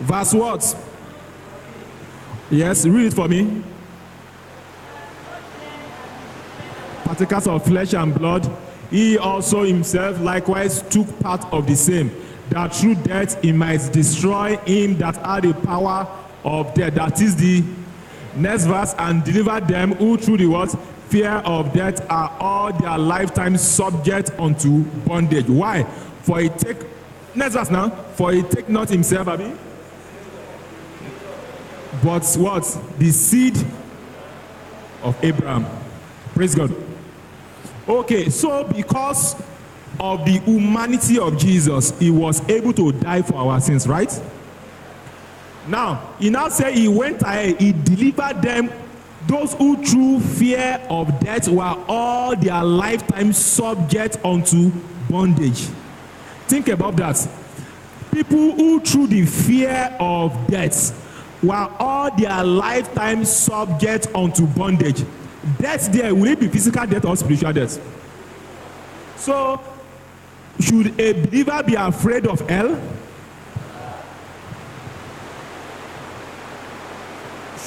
Verse what? Yes, read it for me. Partakers of flesh and blood, he also himself likewise took part of the same, that through death he might destroy him that had the power of death. That is the next verse. And deliver them who through the what? Fear of death are all their lifetime subject unto bondage. Why? For he take, next verse now, for he take not himself, Abi, but what? The seed of Abraham. Praise God. Okay, so because of the humanity of Jesus, he was able to die for our sins, right? Now, he now said he went ahead, he delivered them, those who through fear of death were all their lifetime subject unto bondage. Think about that. People who through the fear of death were all their lifetime subject unto bondage. Death there, will it be physical death or spiritual death? So, should a believer be afraid of hell?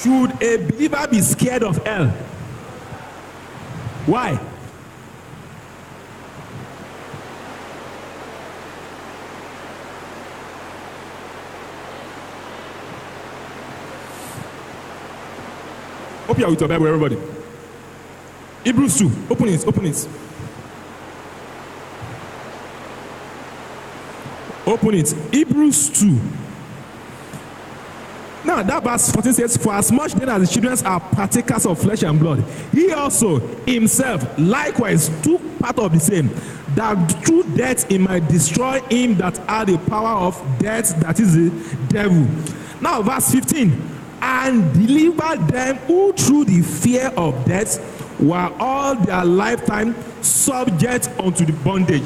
Should a believer be scared of hell? Why? Open your with your Bible, everybody. Hebrews 2. Open it. Open it. Open it. Hebrews 2. Now that verse 14 says, for as much then as the children are partakers of flesh and blood, he also himself likewise took part of the same, that through death he might destroy him that had the power of death, that is the devil. Now verse 15, and deliver them who through the fear of death were all their lifetime subject unto the bondage.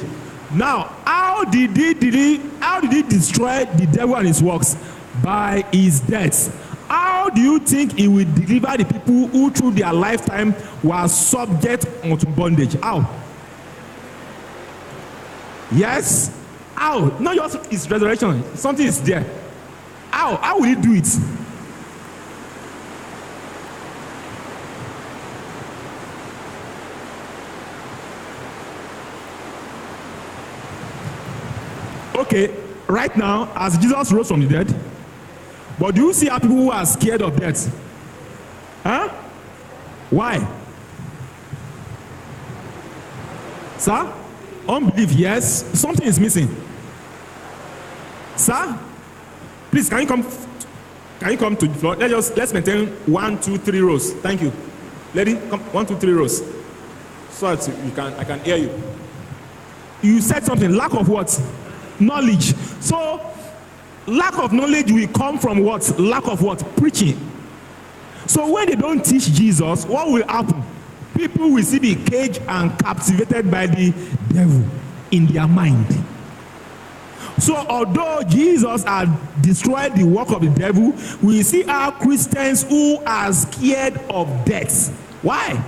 Now, how did he destroy the devil and his works? By his death. How do you think he will deliver the people who through their lifetime were subject unto bondage? How? Yes? How? Not just his resurrection. Something is there. How? How will he do it? Okay, right now, as Jesus rose from the dead, but do you see how people who are scared of death? Huh? Why? Sir? Unbelief, yes. Something is missing. Sir? Please, can you come to the floor? Let's maintain 1, 2, 3 rows. Thank you. Lady, come 1, 2, 3 rows. So that I can hear you. You said something, lack of what? Knowledge. So lack of knowledge will come from what? Lack of what? Preaching. So when they don't teach Jesus, what will happen? People will still be caged and captivated by the devil in their mind. So although Jesus had destroyed the work of the devil, we see our Christians who are scared of death. Why?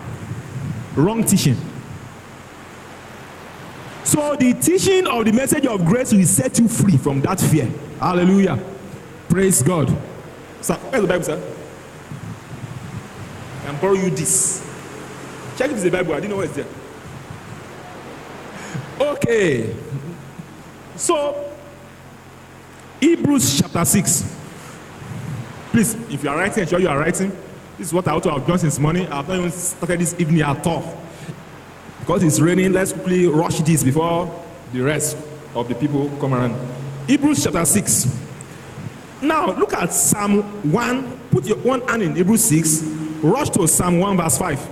Wrong teaching. So the teaching of the message of grace will set you free from that fear. Hallelujah. Praise God. Sir, where's the Bible, sir? I can borrow you this. Check if it's the Bible. I didn't know where it's there. Okay. So, Hebrews chapter 6. Please, if you are writing, ensure you are writing. This is what I ought to have done since morning. I have not even started this evening at all. Because it's raining, let's quickly rush this before the rest of the people come around. Hebrews chapter 6. Now, look at Psalm 1. Put your one hand in Hebrews 6. Rush to Psalm 1 verse 5.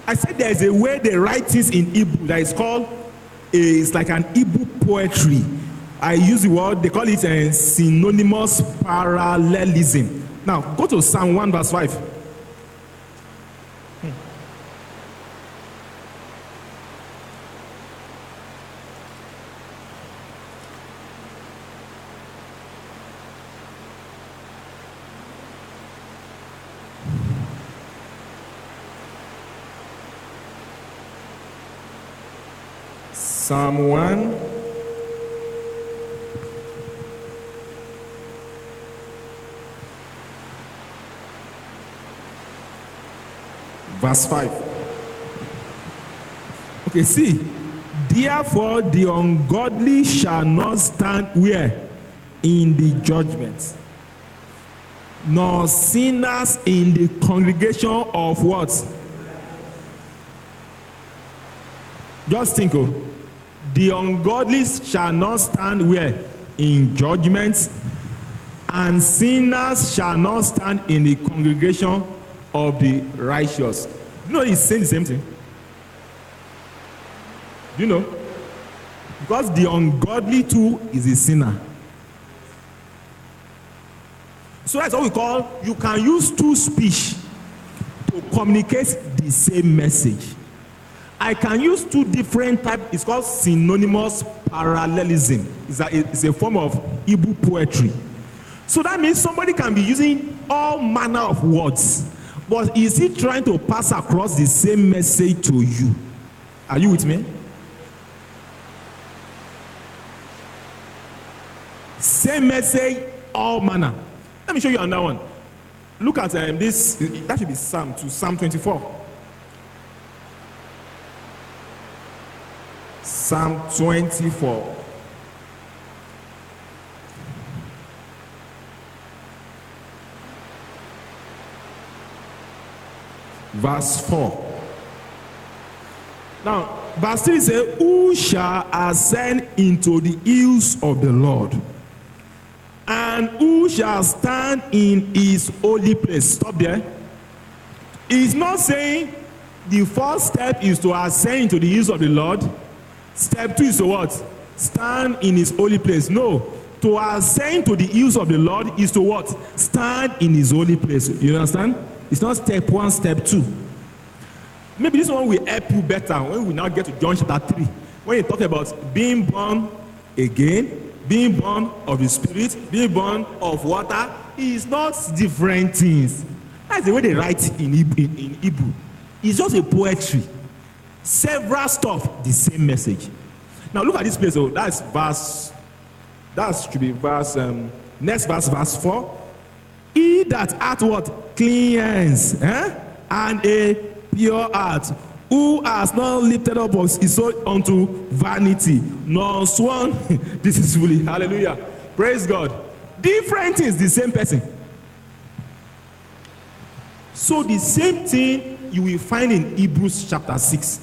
I said there is a way they write things in Hebrew that is called, it's like an Hebrew poetry. I use the word, they call it a synonymous parallelism. Now, go to Psalm 1 verse 5. Psalm 1. Verse 5. Okay, see. Therefore, the ungodly shall not stand where? In the judgment, nor sinners in the congregation of what? Just think, the ungodly shall not stand where? In judgment, and sinners shall not stand in the congregation of the righteous. You know, he's saying the same thing. You know, because the ungodly too is a sinner. So that's what we call, you can use two speech to communicate the same message. I can use two different types. It's called synonymous parallelism. It's a form of Hebrew poetry. So that means somebody can be using all manner of words, but is he trying to pass across the same message to you? Are you with me? Same message, all manner. Let me show you another one. Look at this. That should be Psalm 24. Psalm 24. Verse 4. Now, verse 3 says, who shall ascend into the hills of the Lord? And who shall stand in his holy place? Stop there. He's not saying the first step is to ascend into the hills of the Lord. Step 2 is to what? Stand in his holy place. No. To ascend to the hills of the Lord is to what? Stand in his holy place. You understand? It's not step 1, step 2. Maybe this one will help you better when we now get to John chapter 3. When you talk about being born again, being born of the Spirit, being born of water, is not different things. That's the way they write in Hebrew. It's just a poetry. Several stuff, the same message. Now look at this place. Oh, that should be verse, next verse, verse 4. He that hath what? Clean hands, and a pure heart, who has not lifted up his soul unto vanity, nor sworn deceitfully. Hallelujah. Praise God. Different things, the same person. So the same thing you will find in Hebrews chapter 6.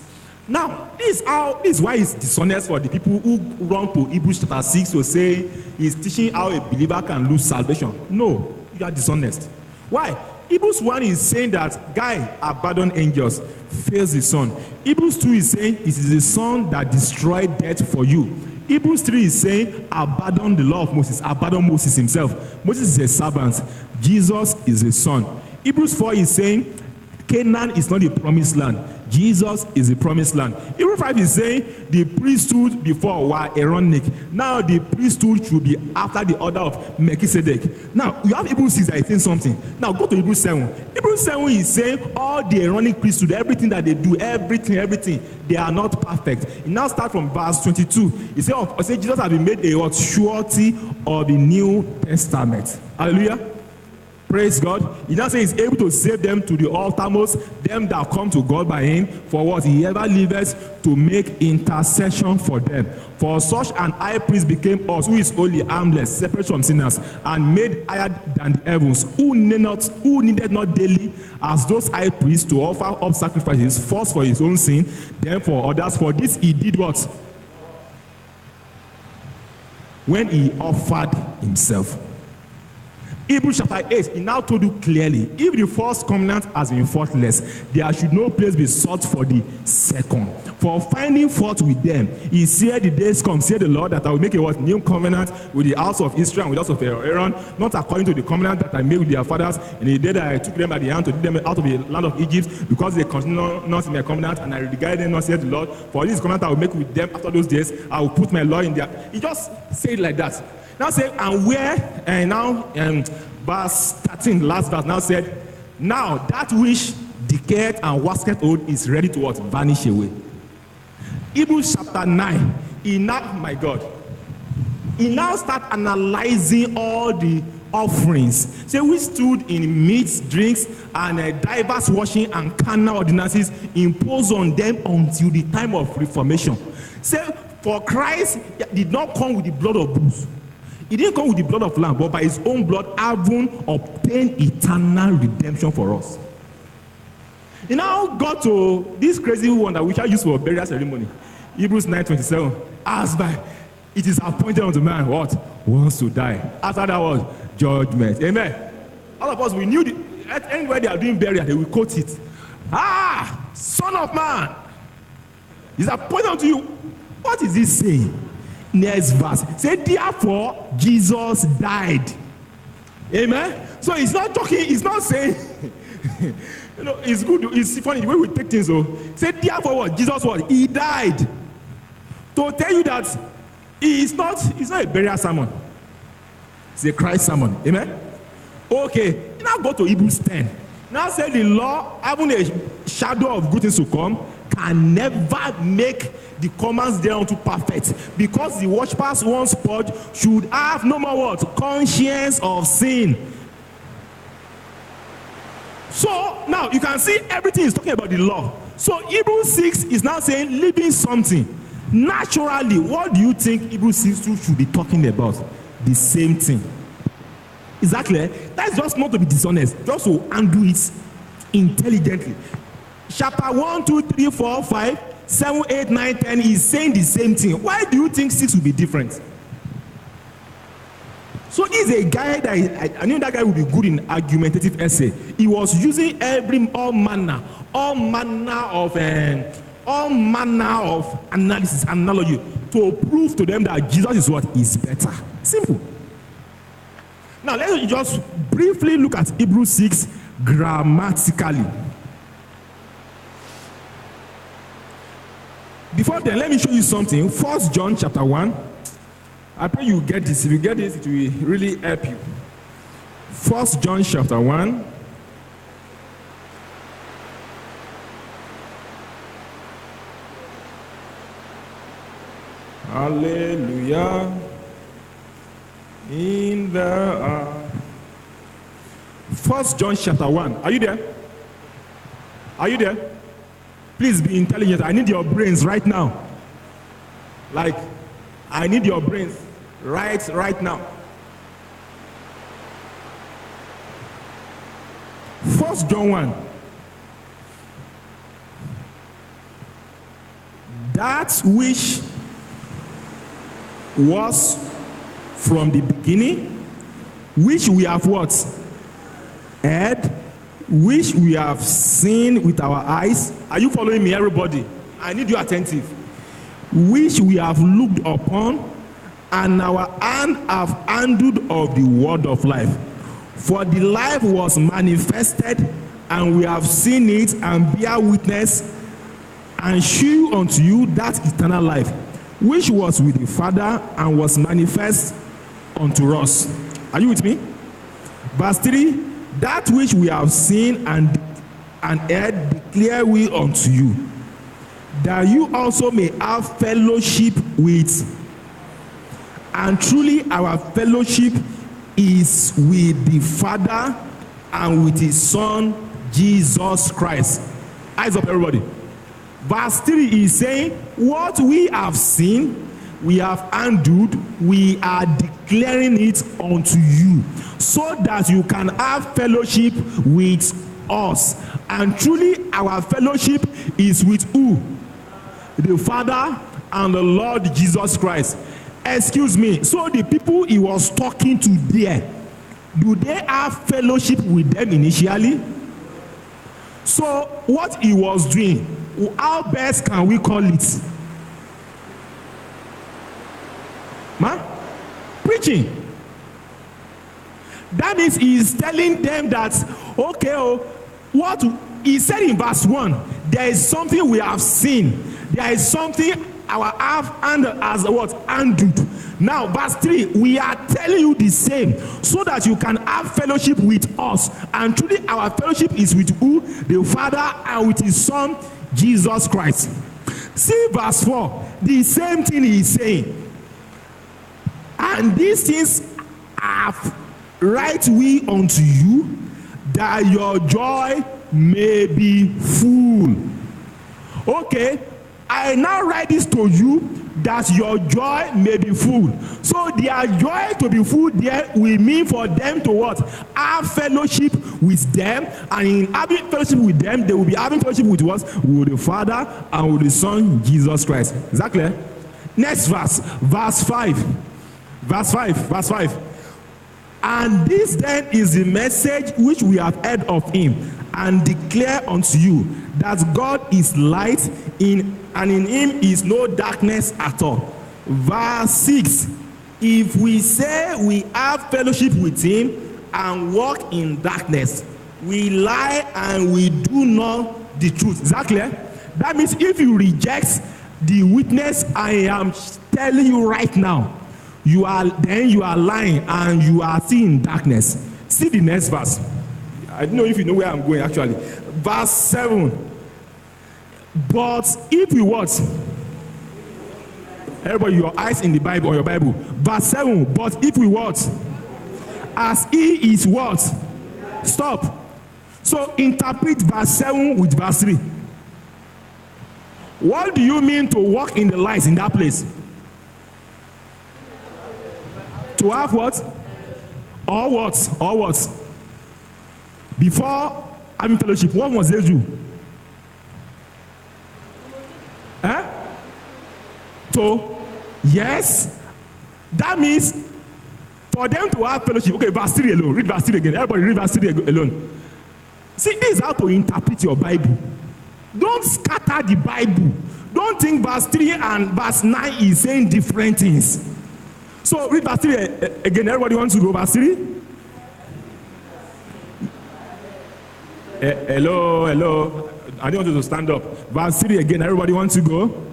Now, this is why it's dishonest for the people who run to Hebrews chapter 6 to say he's teaching how a believer can lose salvation. No, you are dishonest. Why? Hebrews 1 is saying that guy abandoned angels, fails the Son. Hebrews 2 is saying it is the Son that destroyed death for you. Hebrews 3 is saying abandon the law of Moses, abandon Moses himself. Moses is a servant. Jesus is a son. Hebrews 4 is saying Canaan is not the promised land. Jesus is the promised land. Hebrews 5 is saying the priesthood before were Aaronic. Now the priesthood should be after the order of Melchizedek. Now you have Hebrews 6 that is saying something. Now go to Hebrews 7. Hebrews 7 is saying all the Aaronic priesthood, everything that they do, everything, they are not perfect. It now start from verse 22. It says Jesus has been made a surety of the New Testament. Hallelujah. Praise God. He now says he's able to save them to the uttermost, them that come to God by him, for what he ever liveth to make intercession for them. For such an high priest became us, who is holy, harmless, separate from sinners, and made higher than the heavens, who needed not daily, as those high priests, to offer up sacrifices, first for his own sin, then for others. For this he did what? When he offered himself. Hebrews chapter 8, he now told you clearly, if the first covenant has been faultless, there should no place be sought for the second. For finding fault with them, he said, the days come, said the Lord, that I will make a new covenant with the house of Israel and with the house of Aaron, not according to the covenant that I made with their fathers in the day that I took them by the hand to lead them out of the land of Egypt, because they continue not in my covenant, and I regard them not, said the Lord. For this covenant I will make with them after those days, I will put my law in their... He just said it like that. Now say, and where, and now, verse 13, last verse, now said, now that which decayed and waxed old is ready to what? Vanish away. Hebrews chapter 9, he now, my God, he now start analyzing all the offerings. Say, we stood in meats, drinks, and diverse washing and carnal ordinances imposed on them until the time of Reformation. Say, for Christ did not come with the blood of bulls. He didn't come with the blood of lamb, but by his own blood, having obtained eternal redemption for us. He now got to this crazy one that we shall use for burial ceremony. Hebrews 9:27. As by it is appointed unto man what? Once to die. After that was judgment. Amen. All of us, we knew anywhere they are doing burial, they will quote it. Son of man, is appointed unto you. What is he saying? Next verse. Say, therefore, Jesus died. Amen. So he's not talking, he's not saying, it's good, it's funny the way we take things. So, say, therefore, what? Jesus what? He died. To tell you that it's not a burial sermon. It's a Christ sermon. Amen. Okay. Now go to Hebrews 10. Now say the law, having a shadow of good things to come, can never make the commands thereunto perfect, because the worshippers once purged should have no more what? Conscience of sin. So now you can see everything is talking about the law. So Hebrews 6 is now saying living something. Naturally, what do you think Hebrews 6 should be talking about? The same thing. Exactly. That's just not to be dishonest, just to undo it intelligently. Chapter 1, 2, 3, 4, 5, 7, 8, 9, 10 is saying the same thing. Why do you think 6 will be different? So he's a guy that I knew that guy would be good in argumentative essay. He was using all manner of analysis, analogy to prove to them that Jesus is what is better. Simple. Now let's just briefly look at Hebrews 6 grammatically. Before then, let me show you something. 1 John chapter 1. I pray you get this. If you get this, it will really help you. 1 John chapter 1. Hallelujah. In the 1 John chapter 1. Are you there? Are you there? Please be intelligent. I need your brains right now. Like, I need your brains right now. 1 John 1. That which was from the beginning, which we have what? Heard, which we have seen with our eyes. Are you following me, everybody? I need you attentive. Which we have looked upon, and our hand have handled of the word of life. For the life was manifested, and we have seen it, and bear witness, and shew unto you that eternal life, which was with the Father, and was manifest unto us. Are you with me? Verse 3. That which we have seen and heard declare we unto you, that you also may have fellowship with. And truly our fellowship is with the Father and with his Son, Jesus Christ. Eyes up, everybody. Verse 3 is saying, what we have seen, we have handled, we are declaring it unto you, so that you can have fellowship with us. And truly our fellowship is with who? The Father and the Lord Jesus Christ. Excuse me, so the people he was talking to there, do they have fellowship with them initially? So what he was doing, how best can we call it? Preaching. That means he is telling them that, okay, what he said in verse 1, there is something we have seen, there is something our hand has what? Handled. Now verse 3, we are telling you the same, so that you can have fellowship with us. And truly our fellowship is with who? The Father and with his Son Jesus Christ. See verse 4, the same thing he is saying. And these things write we unto you, that your joy may be full. Okay, I now write this to you, that your joy may be full. So their joy to be full there will mean for them to what? Have fellowship with them, and in having fellowship with them, they will be having fellowship with what? With the Father and with the Son, Jesus Christ. Is that clear? Next verse, verse 5. Verse 5. And this then is the message which we have heard of him, and declare unto you, that God is light, and in him is no darkness at all. Verse 6. If we say we have fellowship with him and walk in darkness, we lie and we do not the truth. Is that clear? That means if you reject the witness I am telling you right now, you are lying and you are seeing darkness. See the next verse. I don't know if you know where I'm going actually. Verse 7. But if you what? Everybody, your eyes in the Bible or your Bible. Verse 7. But if we what? As he is what? Stop. So interpret verse 7 with verse 3. What do you mean to walk in the light in that place? To have what? Or what? Or what? Before having fellowship, what must they do? Yes. That means for them to have fellowship. Okay, verse 3 alone. Read verse 3 again. Everybody read verse 3 alone. See, this is how to interpret your Bible. Don't scatter the Bible. Don't think verse 3 and verse 9 is saying different things. So read verse 3 again. Everybody wants to go verse 3? Hello. I don't want you to stand up. Verse 3 again. Everybody wants to go?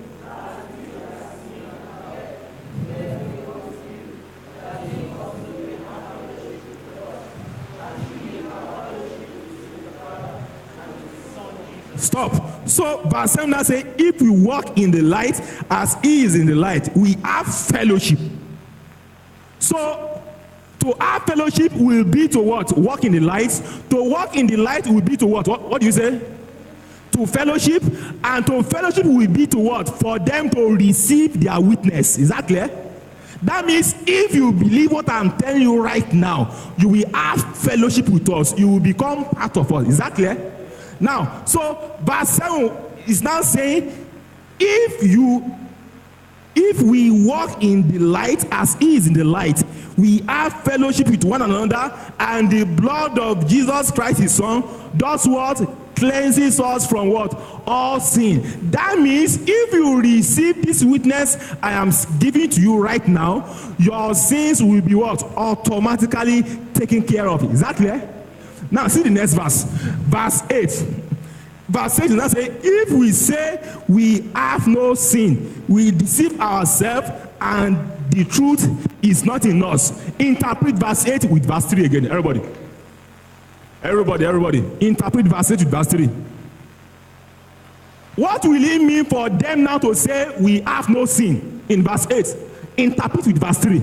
Stop. So verse 7 now says, if we walk in the light as he is in the light, we have fellowship. So to have fellowship will be to what? Walk in the light. To walk in the light will be to what? What do you say? To fellowship. And to fellowship will be to what? For them to receive their witness. Is that clear? That means if you believe what I'm telling you right now, you will have fellowship with us. You will become part of us. Is that clear? Now, so verse 7 is now saying, if we walk in the light as he is in the light, we have fellowship with one another, and the blood of Jesus Christ his Son does what? Cleanses us from what? All sin. That means if you receive this witness I am giving to you right now, your sins will be what? Automatically taken care of. Is that clear? Now see the next verse. Verse 8. Verse 8 now say, if we say we have no sin, we deceive ourselves, and the truth is not in us. Interpret verse 8 with verse 3 again. Everybody. Interpret verse 8 with verse 3. What will it mean for them now to say we have no sin in verse 8? Interpret with verse 3.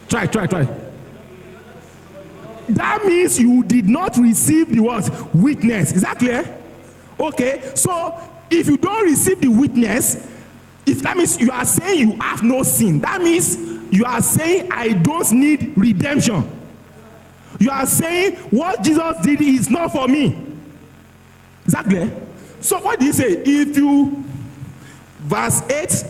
Try. That means you did not receive the what? Witness. Is that clear? Okay. So if you don't receive the witness, if that means you are saying you have no sin, that means you are saying I don't need redemption. You are saying what Jesus did is not for me. Is that clear? So what did he say? Verse 8,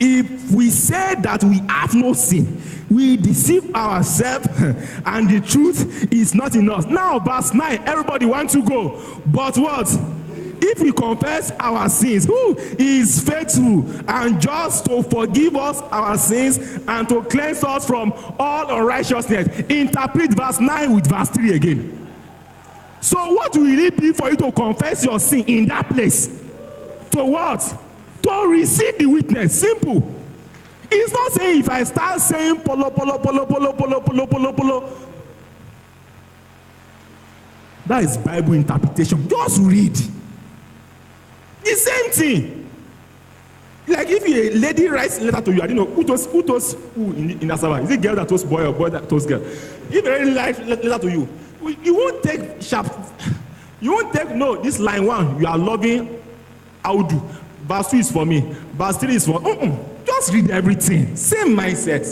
if we say that we have no sin, we deceive ourselves, and the truth is not in us. Now verse 9, everybody wants to go. But what? If we confess our sins, who is faithful and just to forgive us our sins and to cleanse us from all unrighteousness. Interpret verse 9 with verse 3 again. So what will it be for you to confess your sin in that place? To what? To receive the witness. Simple. It's not saying if I start saying polo. That is Bible interpretation. Just read. The same thing. Like if a lady writes a letter to you, I don't know who toast who in Asaba. Is it girl that toast boy or boy that toast girl? If a lady writes letter to you, you won't take sharp. You won't take no. This line 1, you are loving. How do? Verse 2 is for me. Verse 3 is for. Just read everything. Same mindset.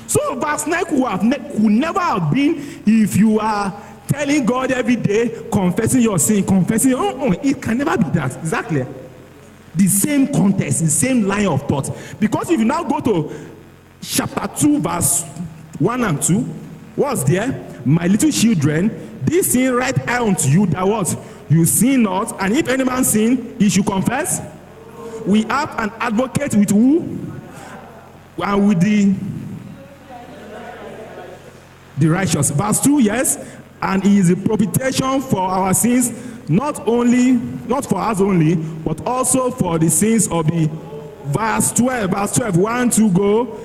So verse 9 could never have been if you are telling God every day, confessing your sin, confessing. It can never be that. Exactly. The same context, the same line of thought. Because if you now go to chapter 2, verse 1 and 2, what's there? My little children, this thing write I unto you that what? You sin not, and if any man sin, he should confess. We have an advocate with who? And with the righteous. Verse 2, yes, and he is a propitiation for our sins, not for us only, but also for the sins of the. Verse 12, 1 to go.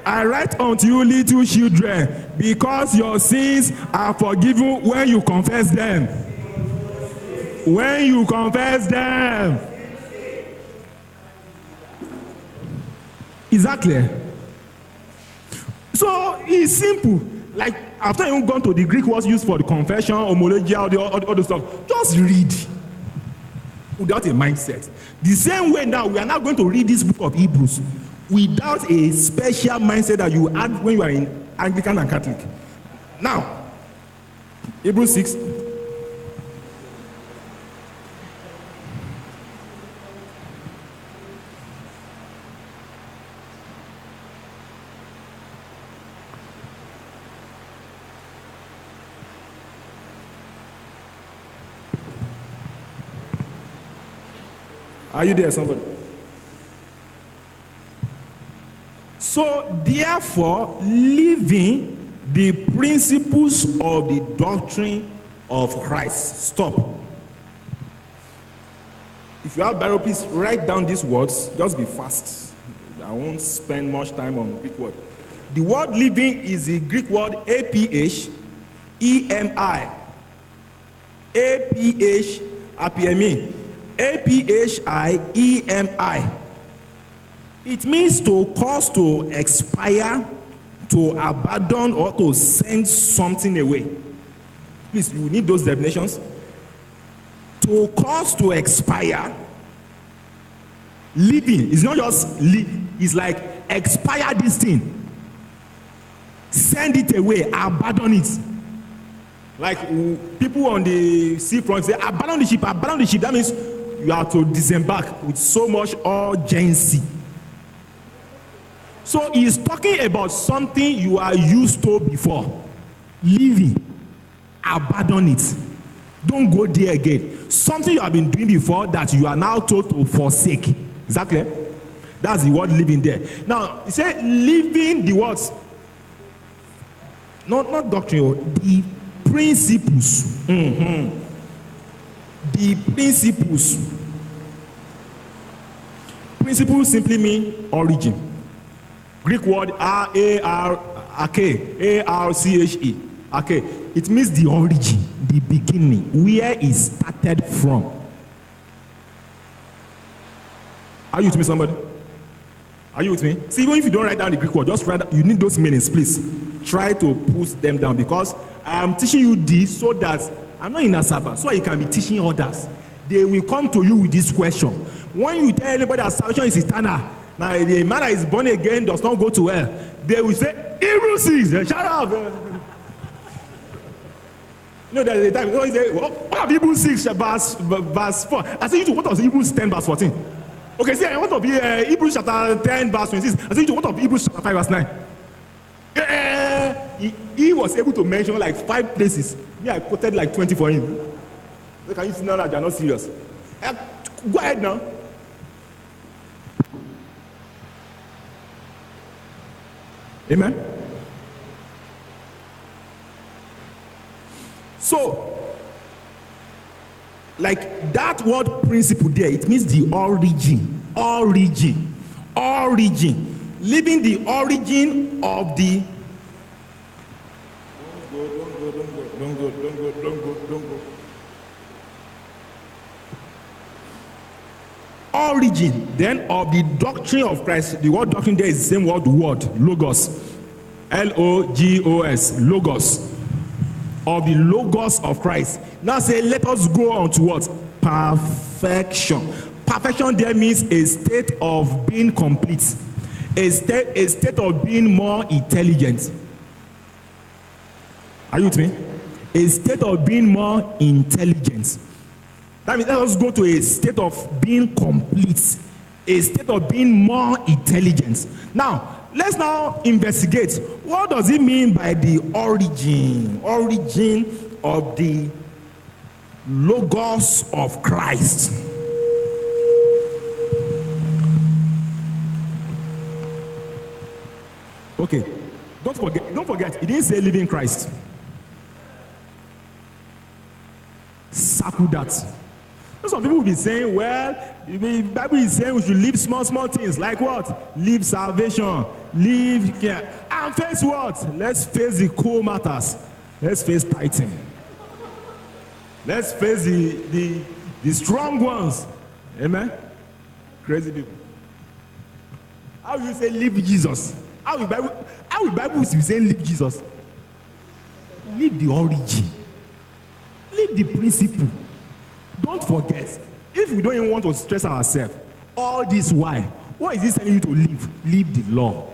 I write unto you, little children, because your sins are forgiven when you confess them. When you confess them. Exactly. So it's simple. Like after you've gone to the Greek words used for the confession, homologia, all the stuff, just read without a mindset. The same way now, we are now going to read this book of Hebrews without a special mindset that you add when you are in Anglican and Catholic. Now, Hebrews 6. Are you there, somebody? So, therefore, living the principles of the doctrine of Christ. Stop. If you have Bible, please write down these words. Just be fast. I won't spend much time on Greek word. The word living is the Greek word APHEMI. APHEMI. APHIEMI. It means to cause to expire, to abandon, or to send something away. Please, you need those definitions. To cause to expire. Living is not just live, it's like expire this thing. Send it away, abandon it. Like people on the seafront say, abandon the ship, abandon the ship. That means you have to disembark with so much urgency. So he's talking about something you are used to before. Living. Abandon it. Don't go there again. Something you have been doing before that you are now told to forsake. Is that clear? That's the word living there. Now, he said living the words. Not doctrine, the principles. The principles. Principles simply mean origin. Greek word A-R-C-H-E. Okay. It means the origin, the beginning, where it started from. Are you with me, somebody? Are you with me? See, even if you don't write down the Greek word, just write down, you need those meanings, please. Try to put them down, because I am teaching you this so that I'm not in Asaba, so you can be teaching others. They will come to you with this question. When you tell anybody that salvation is eternal, now the man that is born again does not go to hell, they will say, Hebrews 6, shut up. You know, there's a time, you know, say, what have Hebrews 6 verse 4? I say, what was Hebrews 10 verse 14? Okay, see, I want to be Hebrews chapter 10 verse 26. I say, what of Hebrews chapter 5 verse 9? He was able to mention like 5 places. Me, I quoted like 20 for him. So can you see now that you're not serious? Go ahead now. Amen. So, like that word principle there, it means the origin. Leaving the origin of the. Don't go. origin then of the doctrine of Christ. The word doctrine there is the same word, logos. Logos. Logos. Of the logos of Christ. Now say, let us go on to what? Perfection. Perfection there means a state of being complete. A state of being more intelligent. Are you with me? A state of being more intelligent. That means let us go to a state of being complete. A state of being more intelligent. Now, let's now investigate. What does it mean by the origin of the logos of Christ? Okay, don't forget, it didn't say living Christ. Circle that. Some people will be saying, well, the Bible is saying we should live small things. Like what? Live salvation, live care. And face what? Let's face the core matters. Let's face tithing. Let's face the strong ones. Amen? Crazy people. How will you say live Jesus? How will Bible be saying live Jesus? Live the origin. Live the principle. Don't forget, if we don't even want to stress ourselves, all this why? What is he telling you to live? Live the law.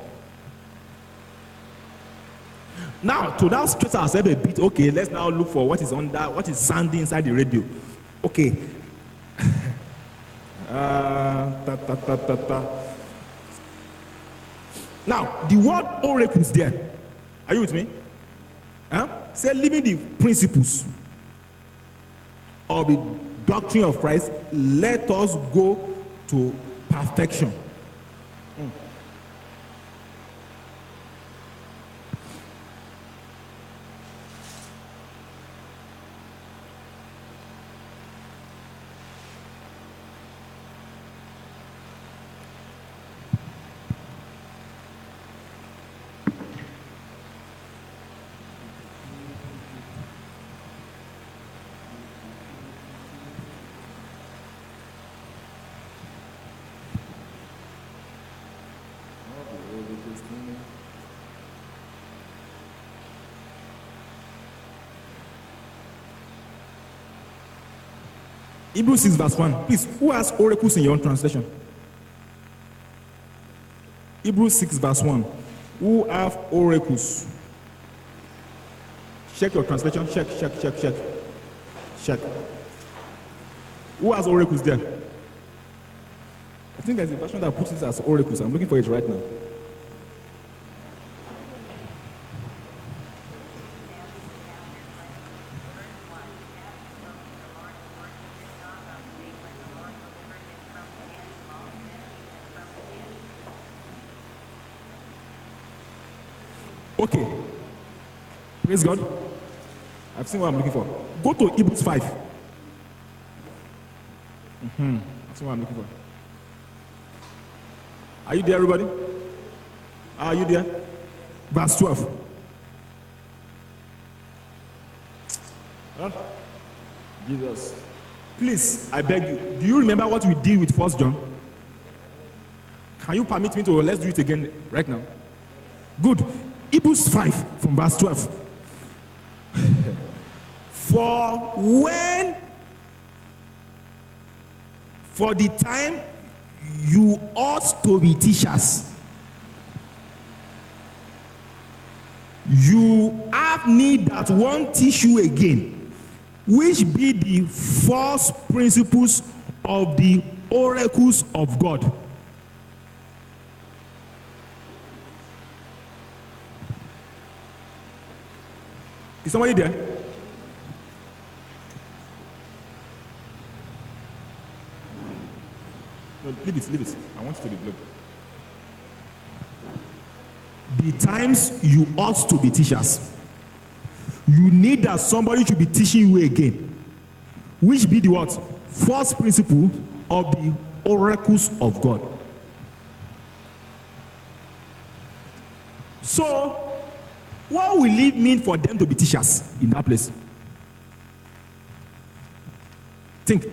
Now, to now stress ourselves a bit, okay, let's now look for what is sounding inside the radio. Okay. Now, the word oracle is there. Are you with me? Say, living the principles of the doctrine of Christ, let us go to perfection. Hebrews 6 verse 1. Please, who has oracles in your own translation? Hebrews 6 verse 1. Who have oracles? Check your translation. Check. Who has oracles there? I think there's a version that puts it as oracles. I'm looking for it right now. Okay. Praise God. I've seen what I'm looking for. Go to Hebrews 5. That's what I'm looking for. Are you there, everybody? Are you there? Verse 12. Huh? Jesus. Please, I beg you. Do you remember what we did with 1 John? Can you permit me to, let's do it again right now? Good. Hebrews 5 from verse 12. For the time you ought to be teachers, you have need that one teach you again, which be the first principles of the oracles of God. Is somebody there? No, leave it. I want you to be blue. The times you ought to be teachers. You need that somebody should be teaching you again. Which be the what? First principle of the oracles of God. So, what will it mean for them to be teachers in that place? Think.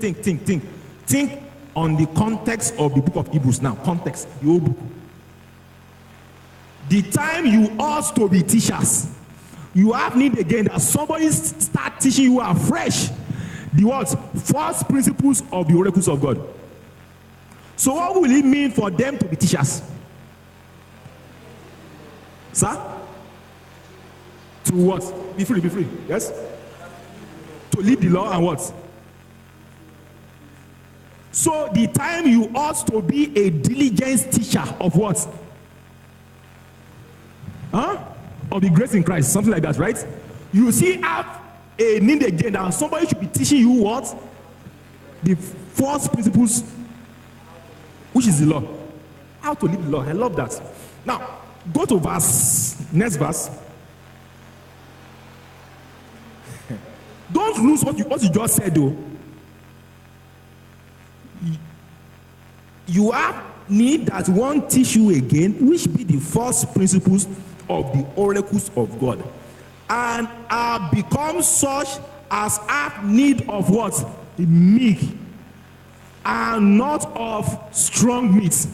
on the context of the book of Hebrews now. Context, the whole book. The time you ought to be teachers, you have need again that somebody start teaching you afresh the what? First principles of the oracles of God. So what will it mean for them to be teachers? Sir? To what? Be free, be free. Yes? To lead the law and what? So the time you ought to be a diligent teacher of what? Of the grace in Christ, something like that, right? You see, have a need again that somebody should be teaching you what? The first principles, which is the law. How to live the law. I love that. Now, go to next verse. Don't lose what you just said, though. You have need that one teach you again, which be the first principles of the oracles of God, and are become such as have need of what? Meat, and not of strong meat.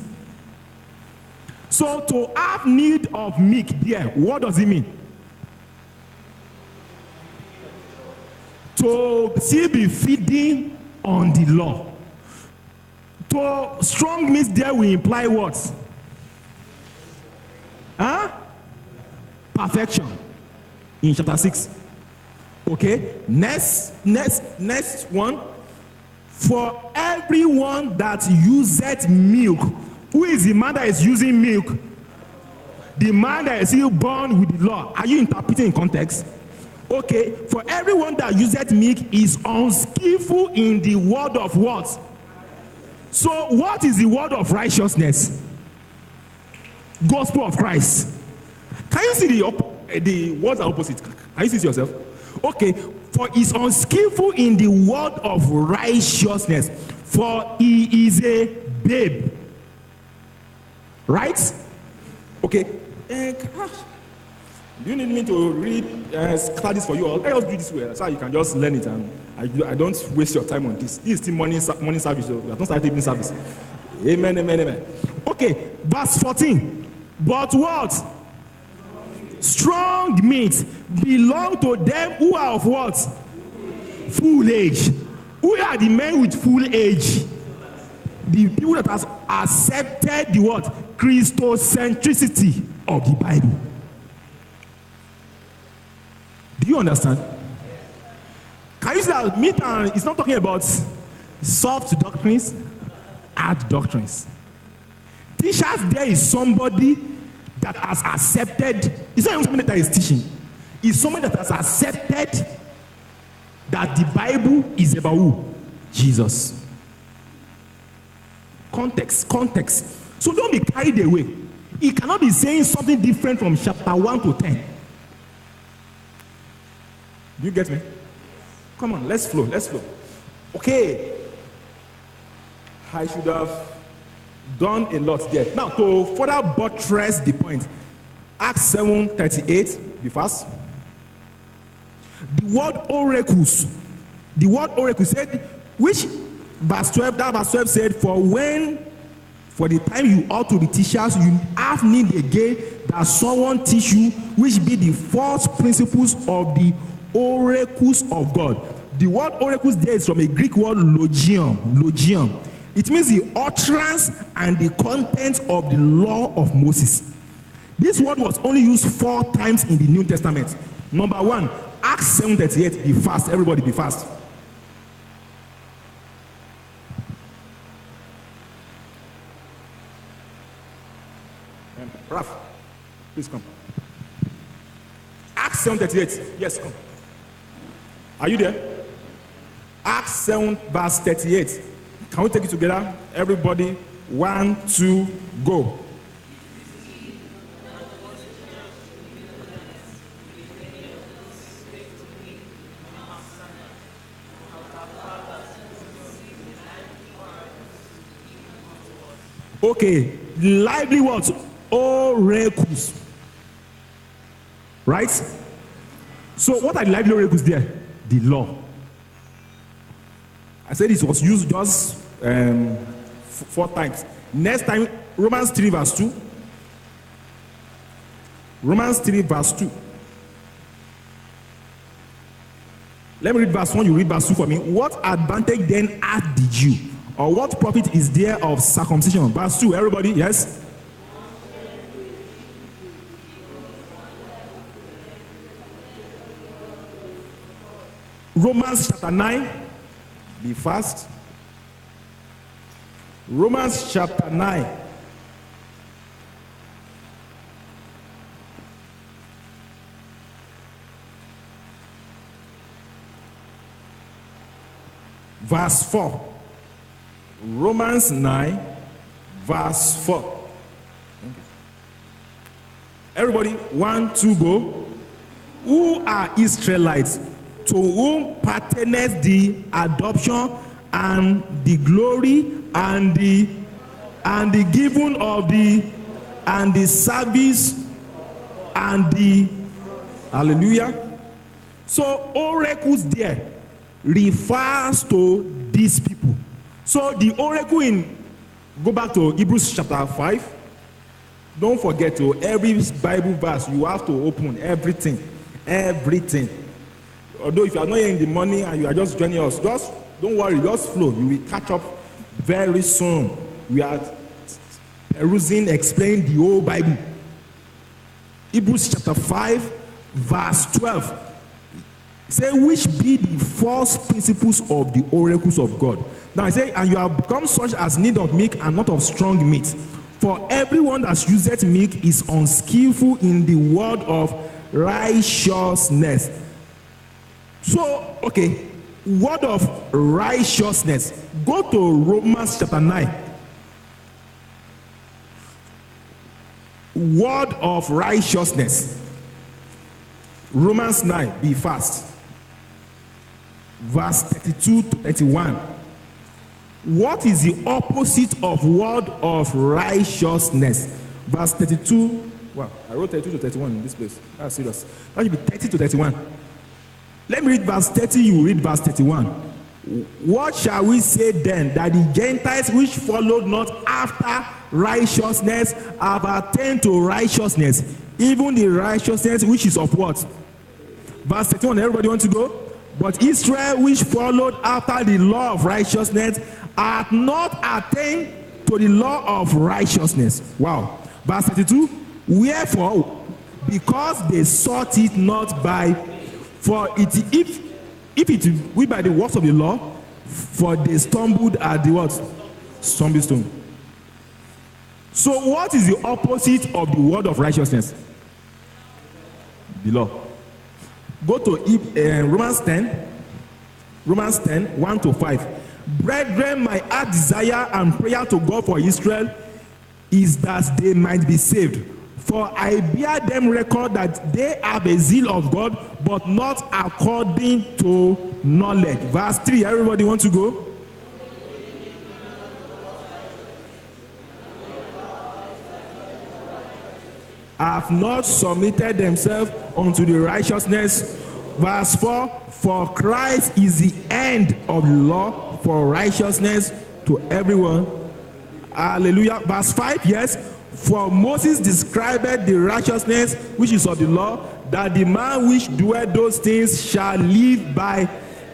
So to have need of meat there, what does it mean? To still be feeding on the law. To strong meat there will imply what? Perfection in chapter 6. Okay, next one. For everyone that useth milk, who is the man that is using milk? The man that is still born with the law. Are you interpreting in context? Okay, for everyone that useth milk is unskillful in the word of what? So what is the word of righteousness? Gospel of Christ. Can you see the words are opposite? Can you see it yourself? Okay, for is unskillful in the word of righteousness, for he is a babe. Right? Okay. Do you need me to read studies for you all? I just do this way so you can just learn it, and I don't waste your time on this. This is still morning service, so we have not started evening service. Amen, amen, amen. Okay, verse 14. But what? Strong meat belong to them who are of what? Full age. Who are the men with full age? The people that has accepted the what? Christocentricity of the Bible. Do you understand? Can you see that meat and it's not talking about soft doctrines, hard doctrines. Teachers there is somebody that has accepted. It's not even somebody that is teaching. It's somebody that has accepted that the Bible is about who? Jesus. Context. So don't be carried away. He cannot be saying something different from chapter 1 to 10. Do you get me? Come on, let's flow. Okay. I should have done a lot there. Now, to further buttress the point, Acts 7:38, be fast. The word oracles said, which verse 12 said, for the time you ought to be teachers, you have need again that someone teach you, which be the first principles of the oracles of God. The word oracles there is from a Greek word logion. It means the utterance and the content of the law of Moses. This word was only used 4 times in the New Testament. Number 1, Acts 7:38. Be fast, everybody, be fast. Ralph, please come. Acts 7:38. Yes, come. Are you there? Acts 7 verse 38. Can we take it together? Everybody, 1, 2, go. Okay, lively words, oracles. Right? So what are the lively oracles there? The law. I said it was used just 4 times. Next time, Romans 3 verse 2. Romans 3 verse 2. Let me read verse 1, you read verse 2 for me. What advantage then had the Jew? Or what profit is there of circumcision? Verse 2, everybody, yes? Romans chapter 9, be fast. Romans chapter 9. Verse 4. Romans 9, verse 4. Everybody, 1, 2, go. Who are Israelites, to whom pertaineth the adoption and the glory and the giving of the service and the hallelujah. So oracles there refers to these people. So the oracle go back to Hebrews chapter 5. Don't forget to every Bible verse you have to open everything. Although if you are not here in the morning and you are just joining us, just don't worry, just flow. You will catch up very soon. We are perusing, explaining the whole Bible. Hebrews chapter 5, verse 12. Say, which be the first principles of the oracles of God. Now I say, and you have become such as need of milk and not of strong meat. For everyone that useth milk is unskillful in the word of righteousness. So, okay, word of righteousness. Go to Romans chapter 9. Word of righteousness. Romans 9, be fast. Verse 32 to 31. What is the opposite of word of righteousness? Verse 32. Wow, I wrote 32 to 31 in this place. That's serious. That should be 30 to 31. Let me read verse 30, you read verse 31. What shall we say then? That the Gentiles which followed not after righteousness have attained to righteousness, even the righteousness which is of what? Verse 31, everybody want to go? But Israel which followed after the law of righteousness hath not attained to the law of righteousness. Wow. Verse 32, wherefore, because they sought it not by, for it, if it be by the works of the law, for they stumbled at the what? Stumbling stone. So what is the opposite of the word of righteousness? The law. Go to Romans 10, 1 to 5. Brethren, my heart desire and prayer to God for Israel is that they might be saved. For I bear them record that they have a zeal of God, but not according to knowledge. Verse 3, everybody want to go? Have not submitted themselves unto the righteousness. Verse 4, for Christ is the end of the law for righteousness to everyone. Hallelujah. Verse 5, yes. For Moses described the righteousness which is of the law, that the man which doeth those things shall live by.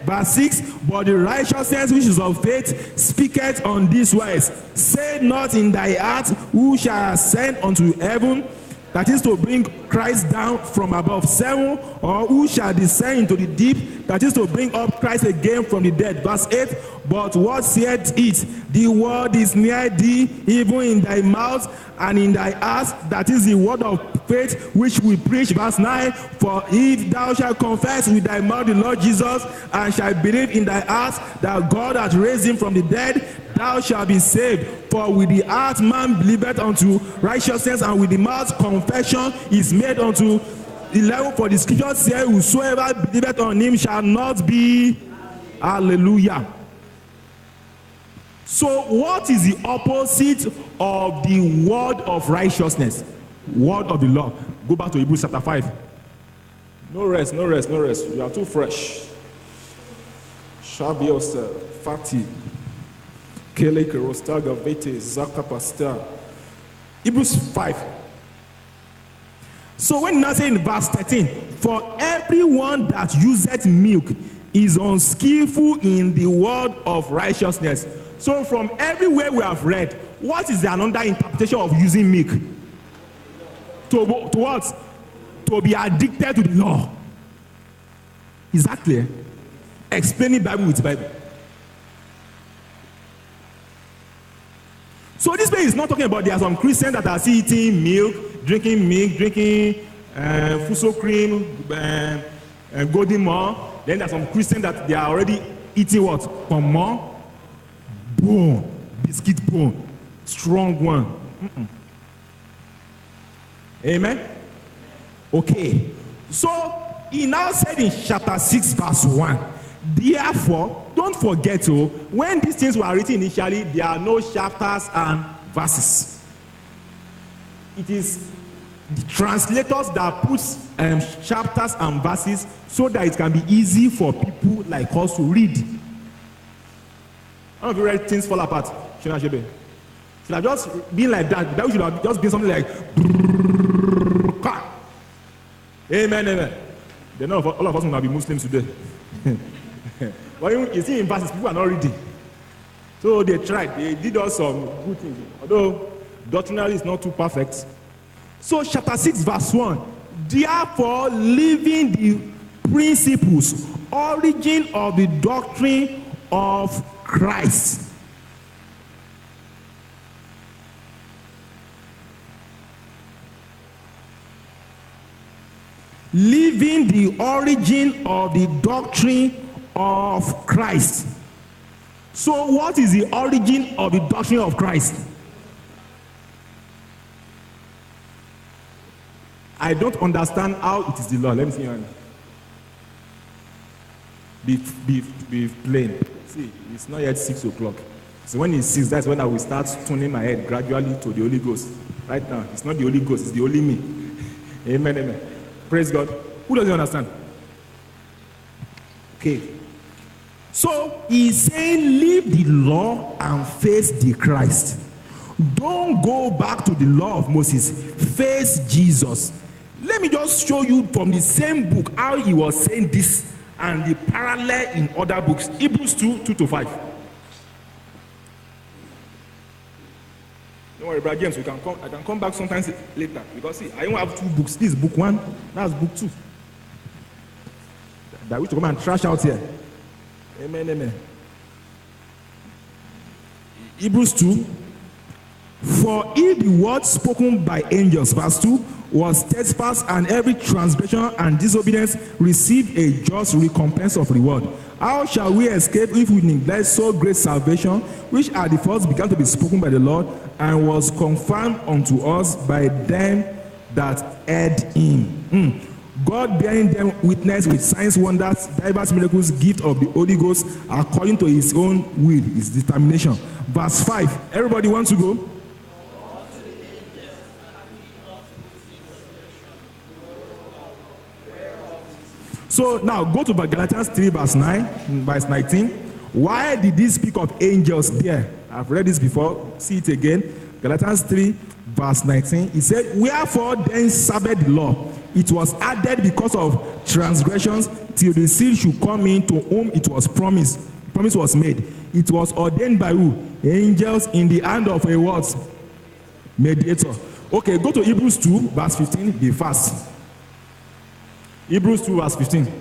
Verse 6, but the righteousness which is of faith speaketh on this wise. Say not in thy heart, who shall ascend unto heaven, that is to bring Christ down from above 7, or who shall descend into the deep, that is to bring up Christ again from the dead. Verse 8, but what saith it? The word is near thee, even in thy mouth and in thy heart, that is the word of faith which we preach. Verse 9, for if thou shalt confess with thy mouth the Lord Jesus, and shalt believe in thy heart that God hath raised him from the dead, thou shalt be saved. For with the heart man believeth unto righteousness, and with the mouth confession is made unto 11. For the scripture says, whosoever believeth on him shall not be. Hallelujah. So what is the opposite of the word of righteousness? Word of the law. Go back to Hebrews chapter 5. No rest. You are too fresh. Shall be yourself. Fatty. Hebrews 5. So when now say in verse 13, for everyone that useth milk is unskillful in the word of righteousness. So from everywhere we have read, what is the another interpretation of using milk? To what? To be addicted to the law. Is that clear? Explaining Bible with Bible. So this way is not talking about there are some Christians that are still eating milk, drinking fuso cream, golden more. Then there are some Christians that they are already eating what? Pomo, bone, biscuit bone, strong one. Amen? Okay. So he now said in chapter 6 verse 1, therefore, don't forget, when these things were written initially, there are no chapters and verses. It is the translators that puts chapters and verses so that it can be easy for people like us to read. How have you read things fall apart? Should have just been like that. That should have just been something like amen, amen. Then all of us will now be Muslims today. But you see in verses, people are not reading. So they tried. They did us some good things. Although doctrinally it's not too perfect. So chapter 6 verse 1. Therefore, leaving the principles, origin of the doctrine of Christ. Leaving the origin of the doctrine of Christ. So what is the origin of the doctrine of Christ? I don't understand how it is the law. Let me see your hand. Be plain. See, it's not yet 6 o'clock. So when it's 6, that's when I will start turning my head gradually to the Holy Ghost. Right now, it's not the Holy Ghost, it's the Holy me. Amen, amen. Praise God. Who doesn't understand? Okay. So he's saying, leave the law and face the Christ. Don't go back to the law of Moses. Face Jesus. Let me just show you from the same book how he was saying this and the parallel in other books. Hebrews 2:2-5. Don't worry, Brother James, I can come back sometimes later. Because see, I don't have 2 books. This is book 1, that's book 2. That we should come and trash out here. Amen, amen. Hebrews 2. For if the word spoken by angels, verse 2, was steadfast, and every transgression and disobedience received a just recompense of reward, how shall we escape if we neglect so great salvation, which at the first began to be spoken by the Lord, and was confirmed unto us by them that heard him? God bearing them witness with signs, wonders, diverse miracles, gift of the Holy Ghost, according to his own will, his determination. Verse 5. Everybody wants to go? So now go to Galatians 3 verse 19. Why did he speak of angels there? I've read this before. See it again. Galatians 3 verse 19. He said, wherefore then served the law? It was added because of transgressions, till the seed should come in, to whom it was promised. Promise was made. It was ordained by who? Angels in the hand of a what? Mediator. Okay, go to Hebrews 2 verse 15. Be fast. Hebrews 2 verse 15.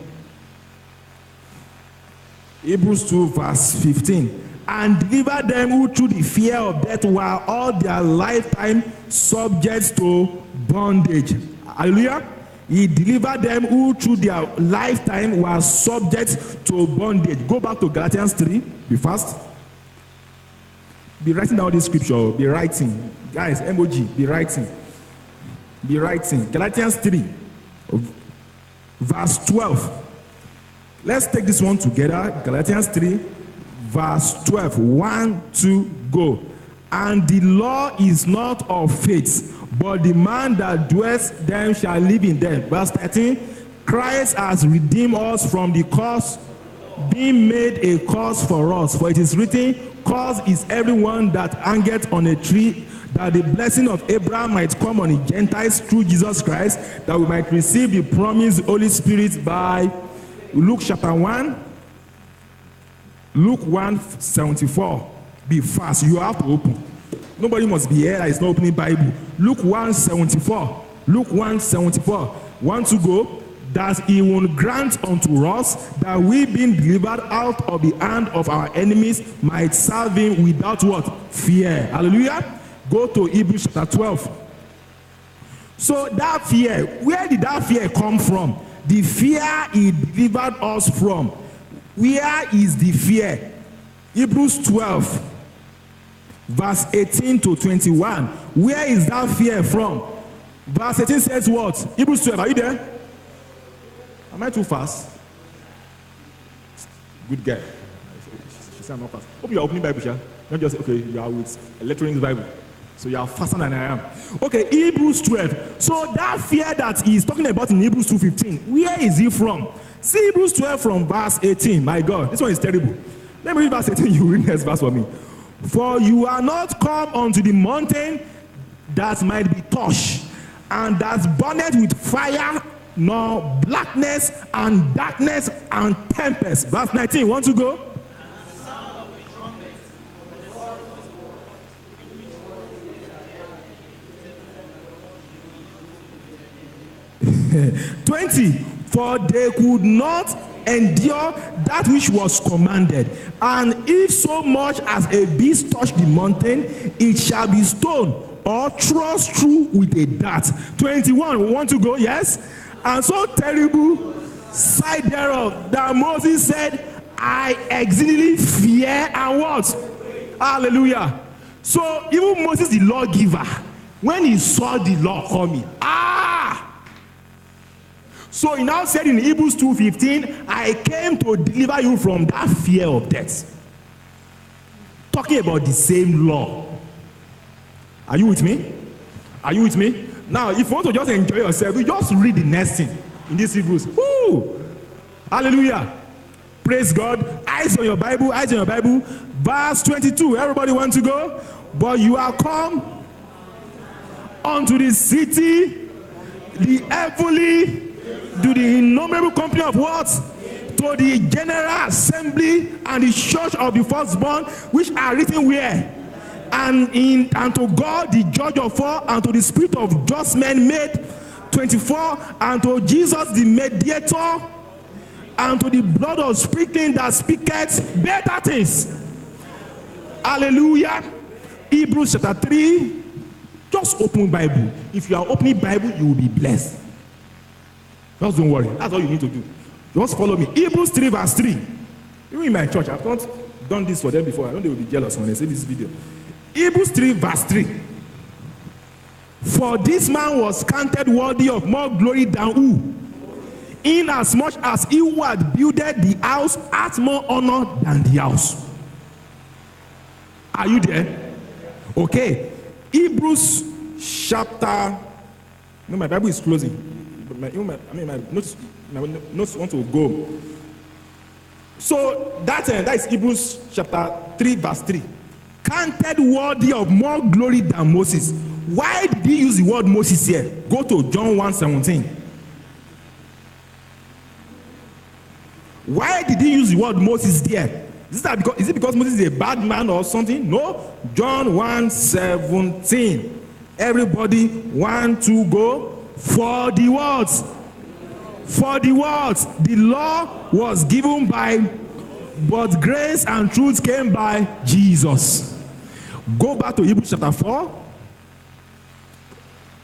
Hebrews 2 verse 15. And deliver them who through the fear of death were all their lifetime subject to bondage. Hallelujah. He delivered them who through their lifetime were subject to bondage. Go back to Galatians 3. Be fast. Be writing down this scripture. Be writing. Guys, emoji. Be writing. Be writing. Galatians 3. Verse 12. Let's take this one together. Galatians 3. Verse 12. 1, 2, go. And the law is not of faith, but the man that dwells them shall live in them. Verse 13. Christ has redeemed us from the curse being made a curse for us. For it is written, cursed is everyone that hangeth on a tree, that the blessing of Abraham might come on the Gentiles through Jesus Christ, that we might receive the promised Holy Spirit by Luke chapter 1. Luke 1:74. Be fast. You have to open. Nobody must be here that is not opening Bible. Luke 1:74. Luke 1:74. Want to go? That he will grant unto us that we, being delivered out of the hand of our enemies, might serve him without what? Fear. Hallelujah. Go to Hebrews chapter 12. So that fear, where did that fear come from? The fear he delivered us from. Where is the fear? Hebrews 12, verse 18 to 21. Where is that fear from? Verse 18 says what? Hebrews 12, are you there? Am I too fast? Good guy. She said I'm not fast. Hope you are opening Bible, yeah? Not just, okay, you are with electronic Bible. So you are faster than I am. Okay, Hebrews 12. So that fear that he is talking about in Hebrews 2:15, where is he from? See Hebrews 12 from verse 18. My God, this one is terrible. Let me read verse 18. You read next verse for me. For you are not come unto the mountain that might be touched, and that's burned with fire, nor blackness and darkness and tempest. Verse 19. Want to go? 20. For they could not endure that which was commanded. And if so much as a beast touch the mountain, it shall be stoned or thrust through with a dart. 21. We want to go? Yes. And so terrible sight thereof that Moses said, I exceedingly fear and what? Hallelujah. So even Moses the lawgiver, when he saw the law coming, so he now said in Hebrews 2:15, I came to deliver you from that fear of death. Talking about the same law. Are you with me? Are you with me? Now, if you want to just enjoy yourself, you just read the next thing in this Hebrews. Woo! Hallelujah. Praise God. Eyes on your Bible, eyes on your Bible. Verse 22. Everybody want to go? But you are come unto the city, the heavenly, to the innumerable company of what? To the general assembly and the church of the firstborn, which are written where? And to God the judge of all, and to the spirit of just men made. 24. And to Jesus the mediator, and to the blood of sprinkling that speaketh better things. Hallelujah. Hebrews chapter 3. Just open Bible. If you are opening Bible, you will be blessed. Just don't worry. That's all you need to do. Just follow me. Hebrews 3 verse 3. Even in my church, I've not done this for them before. I know they will be jealous when they see this video. Hebrews 3 verse 3. For this man was counted worthy of more glory than who? Inasmuch as he who had builded the house hath more honor than the house. Are you there? Okay. Hebrews chapter. No, my Bible is closing. My notes want to go. So that is Hebrews chapter 3 verse 3. Counted worthy of more glory than Moses. Why did he use the word Moses here? Go to John 1:17. Why did he use the word Moses there? Is it because Moses is a bad man or something? No. John 1:17. Everybody, 1, 2, go. For the words, the law was given by, but grace and truth came by Jesus. Go back to Hebrews chapter 4,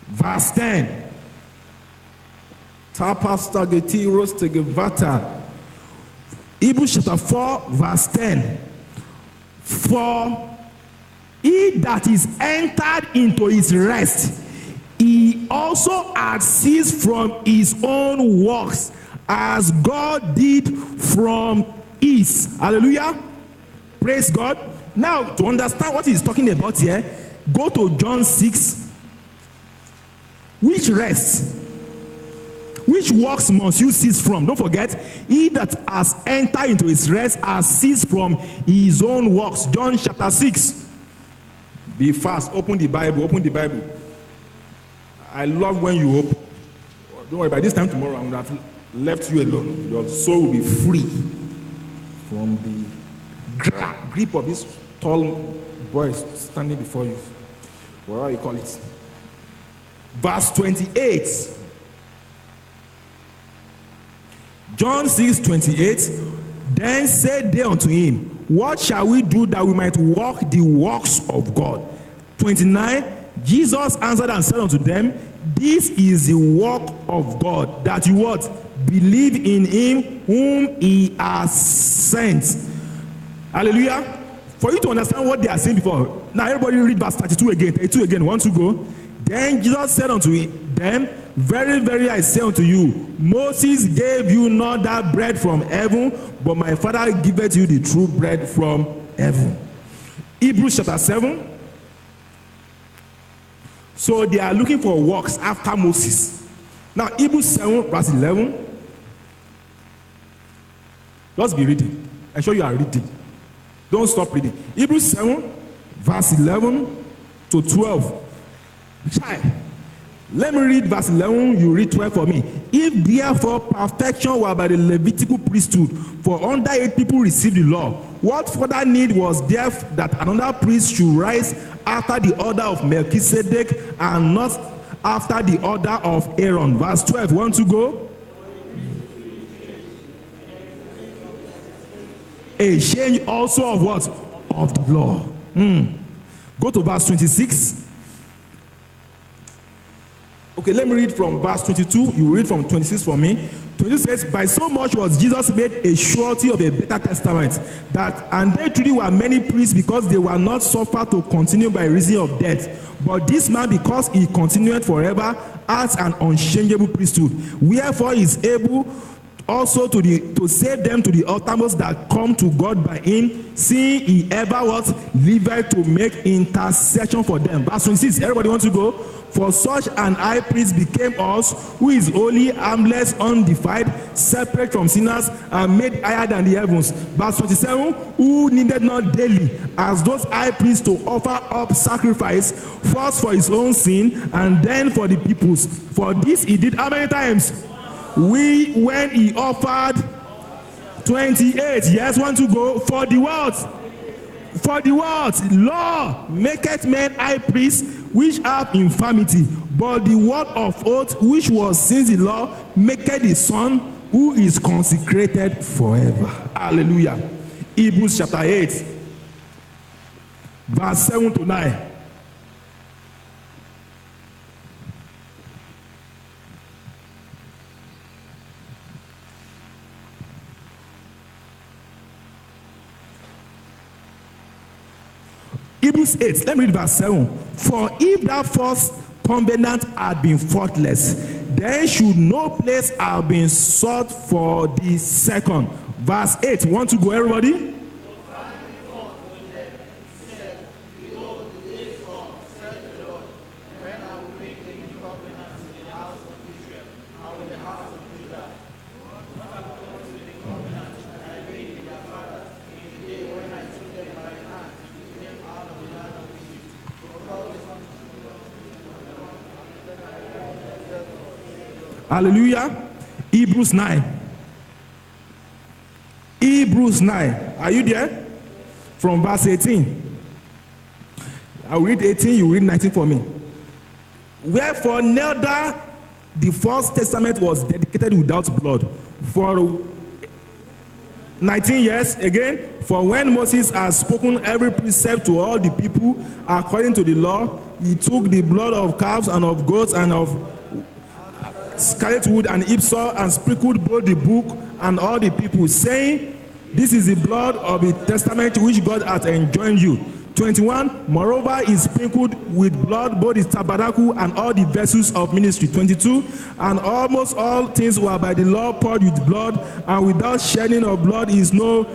verse 10. Hebrews chapter 4, verse 10. For he that is entered into his rest, he also had ceased from his own works, as God did from his. Hallelujah. Praise God. Now, to understand what he's talking about here, go to John 6. Which rest? which works must you cease from? Don't forget, he that has entered into his rest has ceased from his own works. John chapter 6. Be fast. Open the Bible. Open the Bible. I love when you open. Don't worry, by this time tomorrow I would have left you alone. Your soul will be free from the grip of this tall boy standing before you. Whatever you call it. Verse 28. John 6:28. Then said they unto him, what shall we do that we might walk the works of God? 29. Jesus answered and said unto them, this is the work of God, that you what? Believe in him whom he has sent. Hallelujah. For you to understand what they are saying before. Now everybody read verse 32 again. 32 again. Want to go? Then Jesus said unto them, very, very, I say unto you, Moses gave you not that bread from heaven, but my Father giveth you the true bread from heaven. Hebrews chapter 7. So they are looking for works after Moses. Now Hebrews 7 verse 11. Just be reading. I'm sure you are reading. Don't stop reading. Hebrews 7 verse 11 to 12. Child, let me read verse 11, you read 12 for me. If therefore perfection were by the Levitical priesthood, for under it people received the law, what further need was there that another priest should rise after the order of Melchizedek and not after the order of Aaron? Verse 12, want to go? A change also of what? Of the law. Go to verse 26. Okay, let me read from verse 22. You read from 26 for me. 22 says, by so much was Jesus made a surety of a better testament, that and they truly were many priests, because they were not suffered to continue by reason of death. But this man, because he continued forever, has an unchangeable priesthood. Wherefore he is able also to save them to the uttermost that come to God by him, seeing he ever was lived to make intercession for them. Verse 26. Everybody wants to go? For such an high priest became us, who is holy, harmless, undefiled, separate from sinners, and made higher than the heavens. Verse 27, who needed not daily, as those high priests, to offer up sacrifice, first for his own sin, and then for the people's. For this he did how many times? When he offered 28. Yes, want to go? For the what? For the what? Law maketh men high priests which have infirmity, but the word of oath which was since the law maketh the Son who is consecrated forever. Hallelujah. Hebrews chapter 8 verse 7 to 9. Hebrews 8, let me read verse 7. For if that first covenant had been faultless, then should no place have been sought for the second. Verse 8, want to go, everybody? Hallelujah. Hebrews 9. Hebrews 9. Are you there? From verse 18. I'll read 18, you read 19 for me. Wherefore neither the first testament was dedicated without blood. For 19 years again, for when Moses has spoken every precept to all the people according to the law, he took the blood of calves and of goats and of scarlet wood and hyssop, and sprinkled both the book and all the people, saying, this is the blood of the testament which God hath enjoined you. 21, moreover he sprinkled with blood both the tabernacle and all the vessels of ministry. 22, and almost all things were by the law poured with blood, and without shedding of blood is no.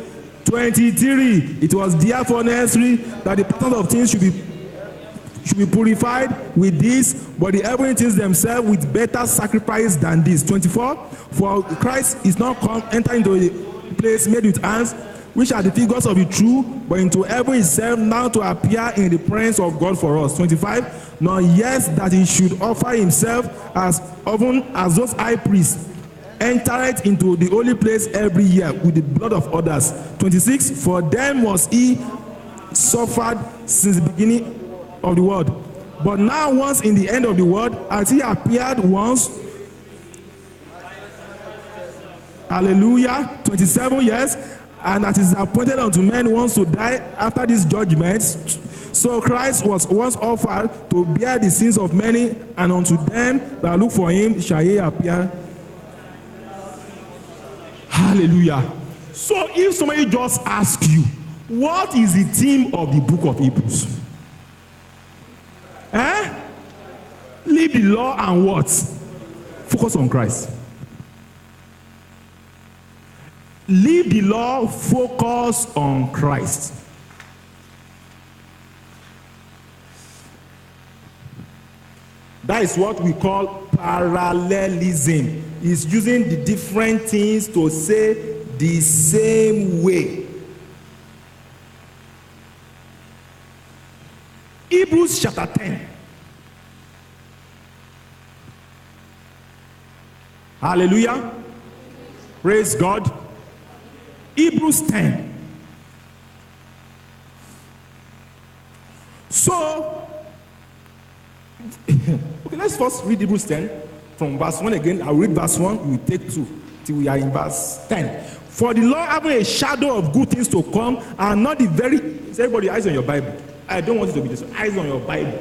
23, it was therefore necessary that the pattern of things should be purified with this, but the heavenly things themselves with better sacrifice than this. 24. For Christ is not come enter into a place made with hands, which are the figures of the true, but into heaven itself, now to appear in the presence of God for us. 25. Nor yes, that he should offer himself as often as those high priests entereth into the holy place every year with the blood of others. 26. For them was he suffered since the beginning of the world. But now once in the end of the world, as he appeared once. Hallelujah. 27. Yes. And that is appointed unto men once to die after this judgment. So Christ was once offered to bear the sins of many, and unto them that look for him shall he appear. Hallelujah. So if somebody just asks you, what is the theme of the book of Hebrews? Leave the law and what? Focus on Christ. Leave the law, focus on Christ. That is what we call parallelism. It's using the different things to say the same way. Hebrews chapter 10. Hallelujah. Praise God. Hebrews 10. So, okay, let's first read Hebrews 10 from verse 1 again. I'll read verse 1, we take 2 till we are in verse 10. For the Lord having a shadow of good things to come, and not the very. Is everybody eyes on your Bible? I don't want it to be this. Eyes on your Bible.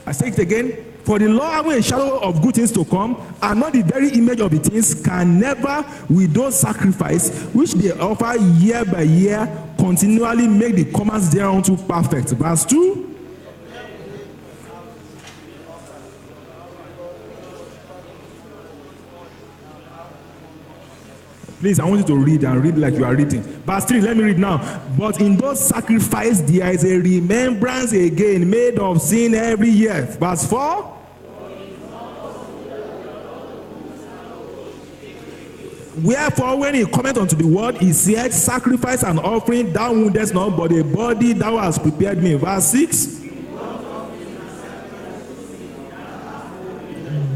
I say it again. For the Lord having a shadow of good things to come, and not the very image of the things, can never, with those sacrifice which they offer year by year, continually make the comers thereunto perfect. Verse 2. Please, I want you to read and read like you are reading. Verse 3, let me read now. But in those sacrifices there is a remembrance again made of sin every year. Verse 4. Wherefore, when he cometh unto the world, he said, sacrifice and offering thou wouldest not, but a body thou hast prepared me. Verse 6.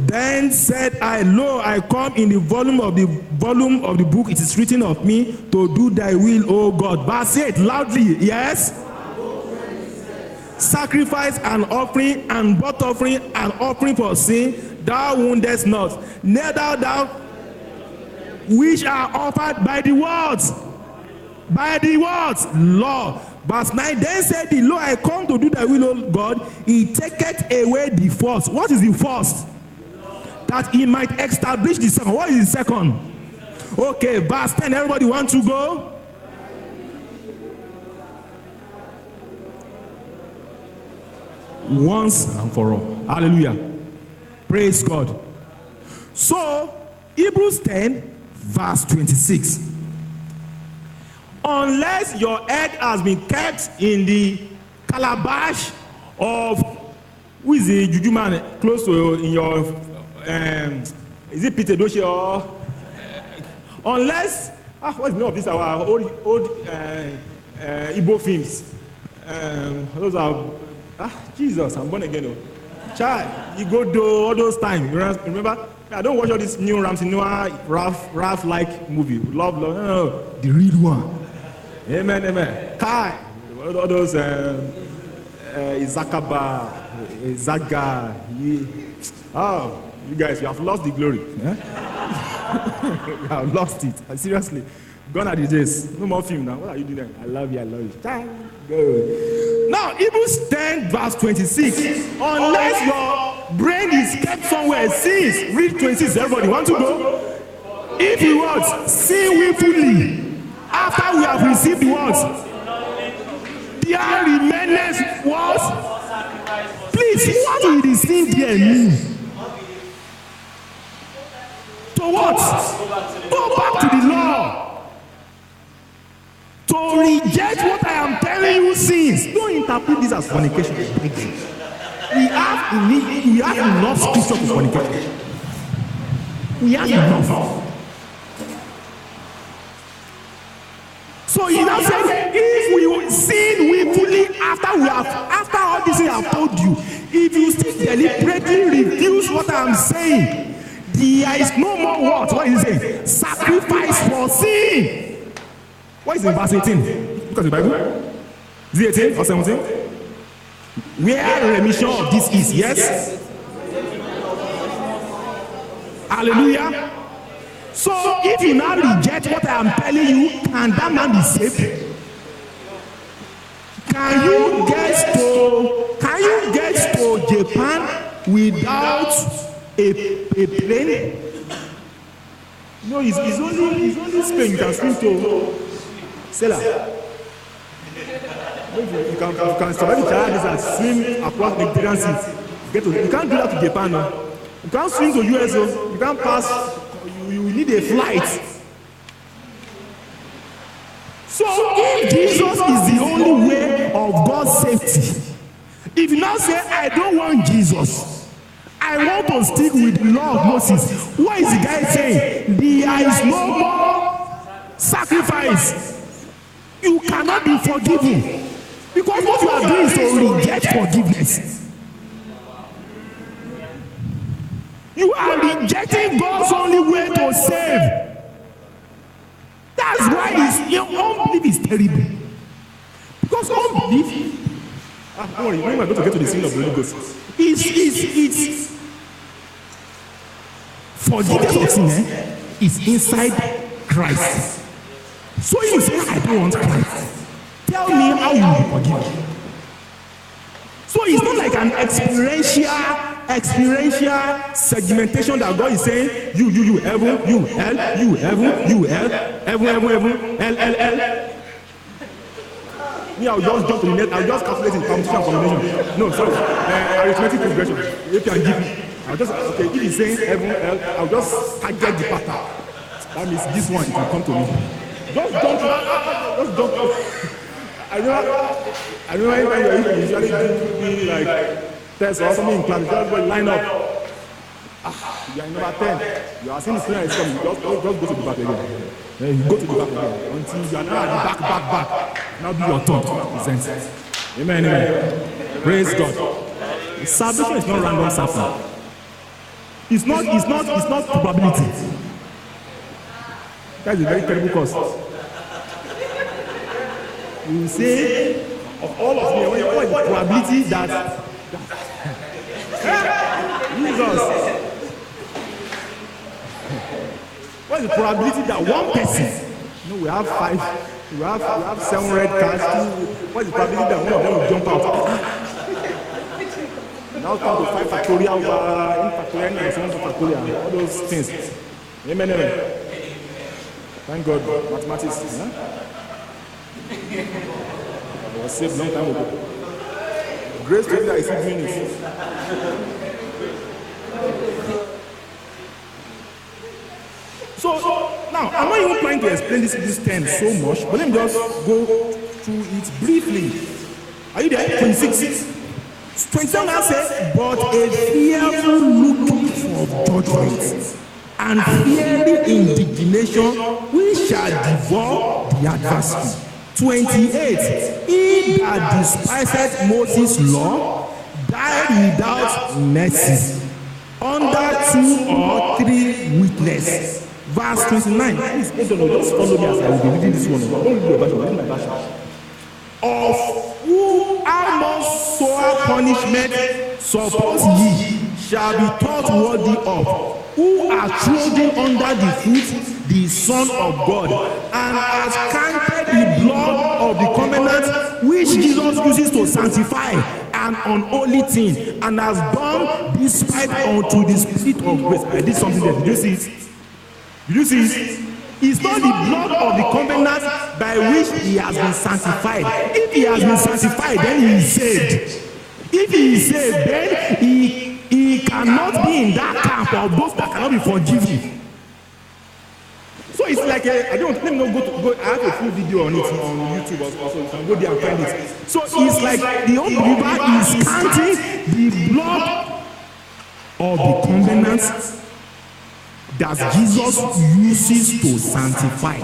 Then said I, lo, I come in the volume of the book. It is written of me to do thy will, O God. Verse 8, loudly, yes. Sacrifice and offering and burnt offering and offering for sin, thou wouldest not. Neither thou, which are offered by the words. By the words, law. Verse 9, then said he, lo, I come to do thy will, O God. He taketh away the first. What is the first? That he might establish the second. What is the second? Okay, verse 10. Everybody want to go? Once and for all. Hallelujah. Praise God. So, Hebrews 10, verse 26. Unless your head has been kept in the calabash of, who is the juju man close to in your is it Peter Doshi or unless what's the name of this our old Igbo films, those are Jesus, I'm born again. Child, you go to all those times. Remember, I don't watch all this new Ramsey Noah Ralph like movie. Love, no, the real one. Amen, amen. Kai, all those Izakaba, Zaga. Oh. You guys, you have lost the glory. Yeah? You have lost it. Seriously. Gone are the days. No more film now. What are you doing? I love you, I love you. Go. Now, Hebrews 10, verse 26. Unless your brain is kept somewhere, since, read 26. Everybody, want to go? If you want, sin willfully. After we have received the words, there remaineth what? Please, what will the sin there mean? To what? Go back to the law. To reject what I am telling you since. Don't interpret this as fornication. We have enough scripture to fornicate. We have enough. So he now said, if we sin willfully after all this I have told you, if you still deliberately refuse what I am saying, there is no more what? What is it saying? Sacrifice for sin. What is in verse 18? Look at the Bible. Is it 18 or 17? Where remission of this is, yes? Hallelujah. So if you now reject what I am telling you, can that man be saved? Can you get to Japan without a plane? No, it's only Spain you can swim to. Stella. You can survive the challenges and swim across the Mediterranean Sea. You can't do that to Japan. No. You can't swim to US. You can't pass. You need a flight. So if Jesus is the only way of God's safety, if you now say, I don't want Jesus, I want to stick with the law of Moses, what is the guy saying? There is no more sacrifice. You cannot be forgiven. Because what you are doing is to reject forgiveness. You are rejecting God's only way to save. That's why your unbelief is terrible. Because unbelief, don't worry, when we are going to get to the sin of the Holy Ghost, it's forgiveness of sin is inside Christ. So you say, I don't want Christ. Tell me how you will be forgiven. So it's not like an experiential segmentation that God is saying, you, heaven, you, hell, you, heaven, you, hell, heaven, hell. Me, I'll just jump to the net, I'll just calculate in permutation and combination. No, sorry, arithmetic progression, AP and GP. I'll just, okay, if he's saying heaven, hell, I'll just target the pattern. That means this one, it will come to me. Just jump. I know anytime you usually do like tests or something in class, just go line up. You are in number 10. You are seeing the student is coming. Just go to the back again. Then you go to the back again until you are now at the back. Now do your turn. Present. Amen. Praise God. Salvation is not random suffering. It's not probability. That is a very terrible cause. You say of all of me, what is the probability that Jesus? What is the probability that one person? We have 5. We have 7 red cards. What is the probability that one of them will jump out? Now come to 5 factorial, in factorial, and 7 factorial, all those things. Amen. Thank God, mathematics. Huh? I was saved long time ago. Grace to you that is still doing it. So now I'm not even trying to explain this 10 so much, but let me just go through it briefly. Are you there? 26. 27 now says, but a fearful looking for judgment and fiery indignation we shall devour the adversary. 28. He that despised Moses' law died without mercy under 2 or 3 witnesses. Verse 29. Please, just follow me as I will be reading this one. Don't read your version, read my version. Of who how much sore punishment suppose ye shall be thought worthy of, who are trodden under the foot the Son of God, and has counted the blood of the covenant which Jesus uses to sanctify an unholy thing, and has done despite unto the Spirit of grace. I did something there. Did you see it? Did you see it? It's not the blood of the covenant by which he has been sanctified. If he has been sanctified, then he is saved. If he is saved, then he cannot be in that camp of those that cannot be forgiven. So it's like I don't let me not go. I have a full video on it on YouTube also. You can go there and find it. So it's like the unbeliever is counting the blood of the covenant that Jesus uses to sanctify.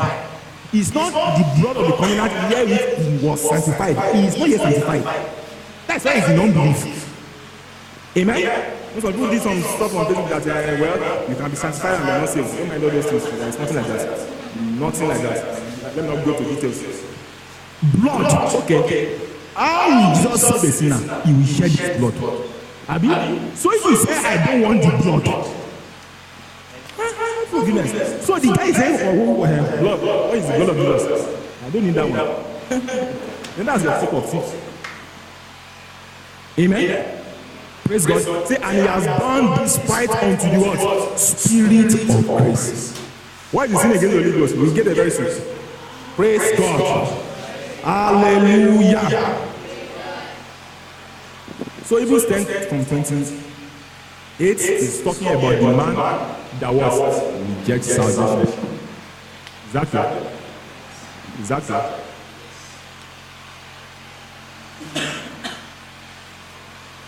It's not the blood of the covenant wherewith he was sanctified. He is not yet sanctified. That's why it's in unbelief. Amen? Most people do some stuff on Facebook that, well, you can be sanctified and you're not saved. Don't mind all those things. There's nothing like that. Nothing like that. Let me not go to details. Blood. Okay. How will Jesus save a sinner? He will shed his blood. Abi? So if you say, I don't want the blood, forgiveness. So the guy is saying, blood. What is the blood of Jesus? I don't need that one. Then that's your cup of tea. Amen? Praise God. Say, and he has done despite unto the what? Spirit of grace. Why is he sinning against the Holy Ghost? We'll get there very soon. Praise God. Hallelujah. So Hebrews 10 from 28 is talking about the man that was rejects salvation. Exactly.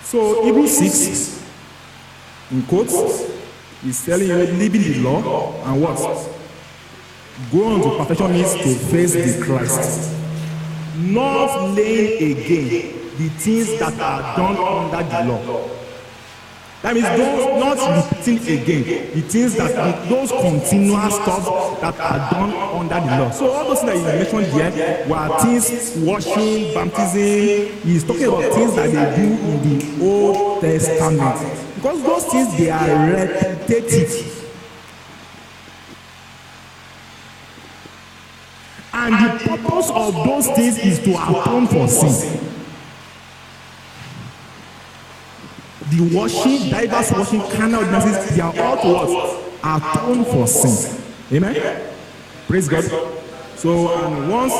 So Hebrews 6 in quotes is telling you living the law and what? Go on to perfection means to face the Christ. Not laying again the things that are done under the law. That means not repeating again the things that those continual stuff that are done under the law. So all those things that you mentioned here were things, washing, baptism. He's talking about things that they do in the Old Testament. Because those things, they are repetitive. And the purpose of those things is to atone for sin. The washing, diverse washing, carnal ordinances, they are all to what? Atone for sin. Amen? Praise God. So once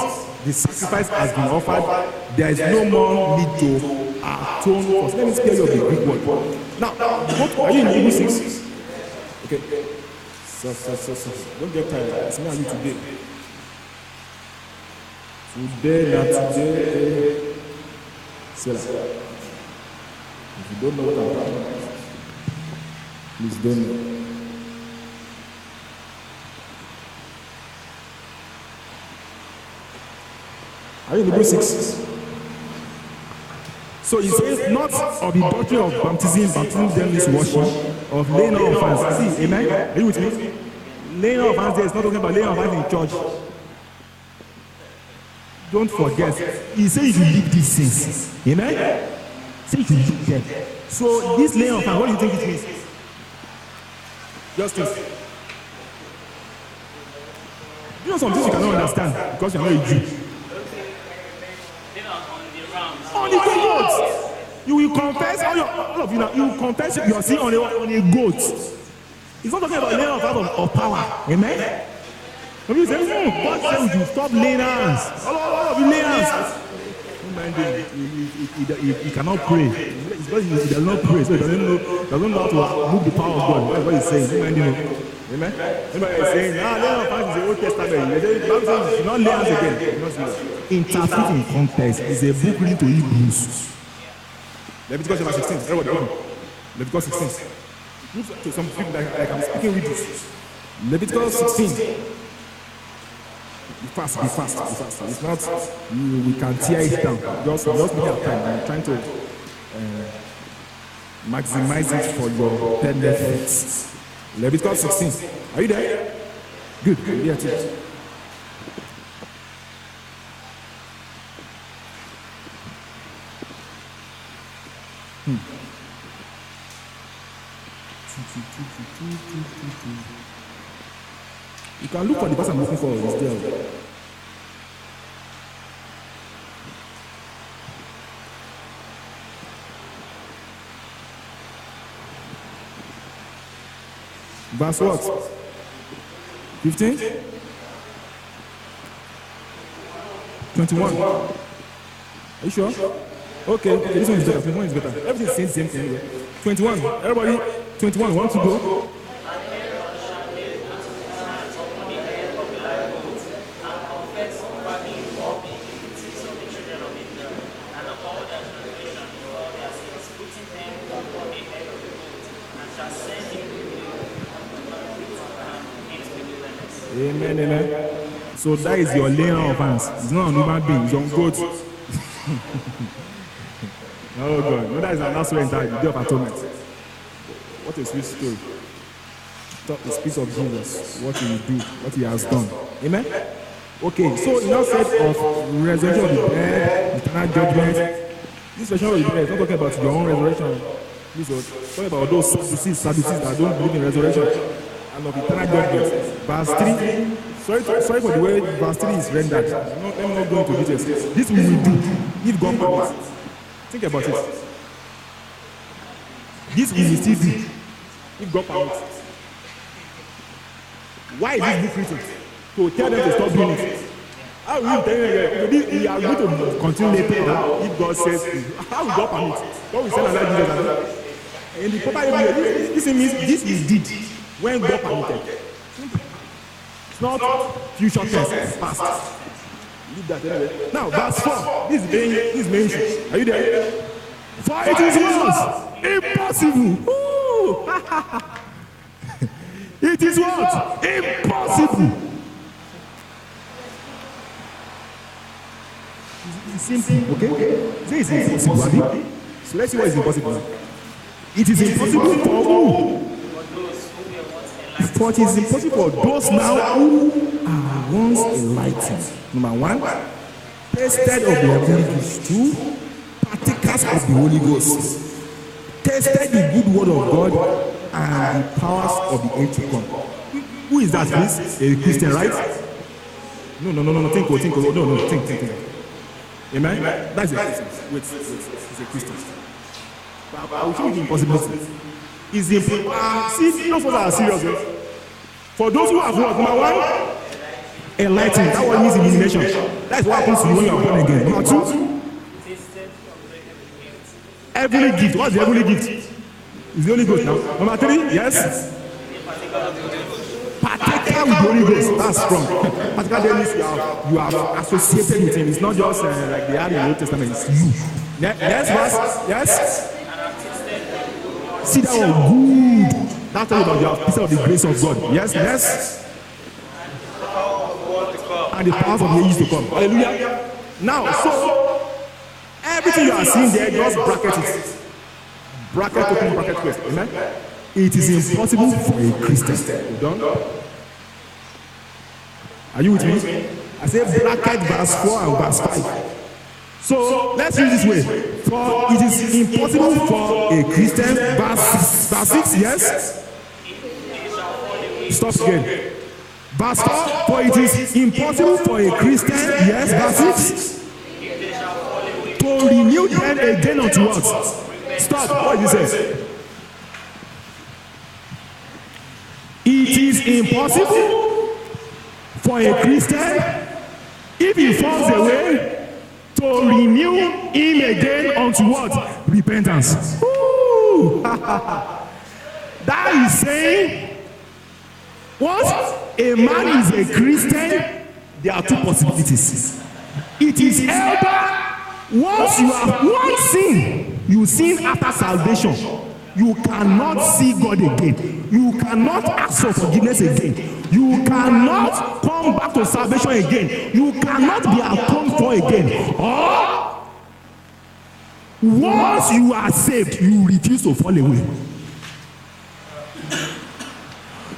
the sacrifice has been offered, there is no more need to atone for sin. Let me spare you of the Greek word. Now, are you in Hebrews 6? Okay. So. Don't get tired. It's me and you today. Today. Say that. If you don't know what I'm talking about, please don't know. Are you in Hebrews 6? So he says, not of the doctrine of baptism then is washing, of laying on of hands. See, amen? Are you with me? Laying on of hands there is not talking about laying on of hands in church. Don't forget. He says you leave these things. Amen? Say you leave them. So this laying on of hands, what do you think it means? Justice. You know some things you cannot understand because you are not a Jew. On the goat. You will confess, all of you now, you will confess your sin on a goat. It's not talking about laying on of power. Amen? When you say, God said we should stop laying hands. All of you lay hands. Don't mind him. He cannot pray. It's because he does not pray, so he doesn't know how to move the power of God. That's what he's saying. Don't mind him. Amen? Everybody is saying, laying on hands is the Old Testament. The Bible says you should not lay hands again. Interpreting context is a book written to Hebrews. Leviticus chapter 16. Everybody open. Leviticus 16. Move to some people like I'm speaking with this. Leviticus 16. Be fast. It's not we can tear it down. Just make our time. I'm trying to maximize it for your benefits. Leviticus 16. Are you there? Good. Yeah, too. You can look for the person I'm looking for. It's there. Verse what? 15? 21. Are you sure? Okay, this one is better. 21 is better. Everything says the same thing anyway. 21. Everybody, 21. Want to go? Amen, amen. So that is your laying of hands. It's not on human being, it's on goat. Oh God, no, that is an announcement that the day of atonement. What a sweet story. Talk the speech of Jesus, what he will do, what he has done. Amen? Okay, so you now said of resurrection of the dead, eternal judgment. This resurrection of the dead is not talking about your own resurrection. This is talking about those Sadducees that don't believe in resurrection and of eternal judgment. Verse 3, sorry for the way verse 3 is rendered. Let me not go into details. This we will do if God permits. Think about it. This we will still do if God permits. Why is this book written? To tell them to stop doing it. How will you tell them again? We are going to continue later if God says to. How will God permit? God will send another Jesus. In the proper area, this means this we did when God permitted. It's not future tense, it's past. Leave that anyway. Now, verse 4. This is main issue. Are you there? For it is what? Impossible. It is what? Impossible. It's simple, okay? This is impossible, Abi. So let's see what is impossible. It is impossible for who? For it is impossible for those now who are once enlightened. Number 1, tasted of the Holy Ghost. 2, partakers of the Holy Ghost. Tasted the good word of God and the powers of the age to come. Who is that, please? A Christian, right? No. Think. Amen? That's a Christian. Wait. It's a Christian. But I will show you the impossibility. It's impossible. See, those are serious. For those who have what? Number 1, enlightened. That one means illumination. That's what happens to you when you are born again. Number 2, heavenly gift. What's the heavenly gift? It's the Holy Ghost now. Number 3, yes? Partaker with the Holy Ghost. That's strong. Partaker means you have associated with him. It's not just like they had in the Old Testament. It's you. Yes, verse? Yes? See that one good. That's all about your piece of the grace of God. Yes? And the powers of the ages to come. Hallelujah. Now, so everything you are seeing there, just bracket it. Bracket open, bracket close. Amen? It is impossible for a Christian. You done? Are you with me? I say bracket verse 4 and verse 5. So let's use this way. For it is impossible for a Christian. Verse 6, yes? Stop again. Verse 4, for it is impossible for a Christian, yes, verse 6, to renew them again unto what? Stop, what did you say? It is impossible for a Christian, if he falls away, to renew him again unto what? Repentance. That is saying, what? A man is a Christian, there are 2 possibilities. It is either once you have one sin, you sin after salvation, you cannot see God again. You cannot ask for forgiveness again. You cannot come back to salvation again. You cannot be atoned for again. Or once you are saved, you refuse to fall away.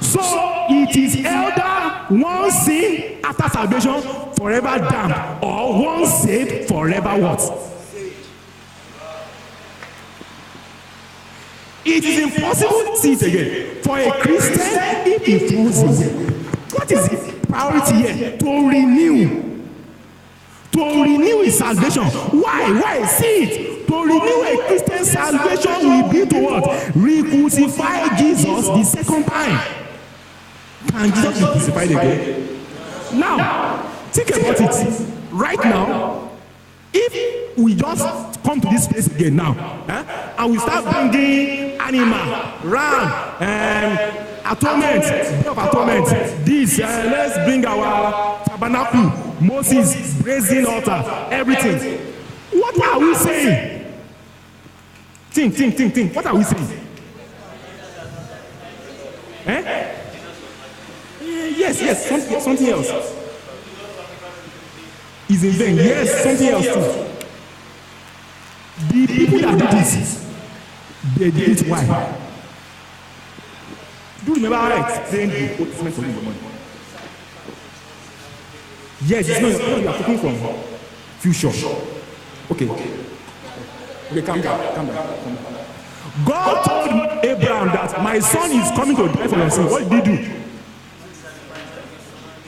So it is either one sin after salvation, forever damned, or one saved, forever what? It is impossible, see it again, for a Christian if he falls away. What is the priority here? To renew. To renew his salvation. Why? See it. To renew a Christian salvation will be to what? Re-crucify Jesus the second time. Can Jesus be crucified again? Now, think about it. Right now, if we just come to this place again now, and we start bringing animal, ram, atonement, day of atonement, this, let's bring our tabernacle, Moses, brazen altar, everything. What are we saying? Think. What are we saying? Yes, something else. Is in vain. Yes, something else too. The people that did this, they did it why? Do you remember how I explained the Old Testament for you in the morning? Yes, it's not you are talking from future. Okay, calm down. God told Abraham that my son is coming to die for your sin. What did he do?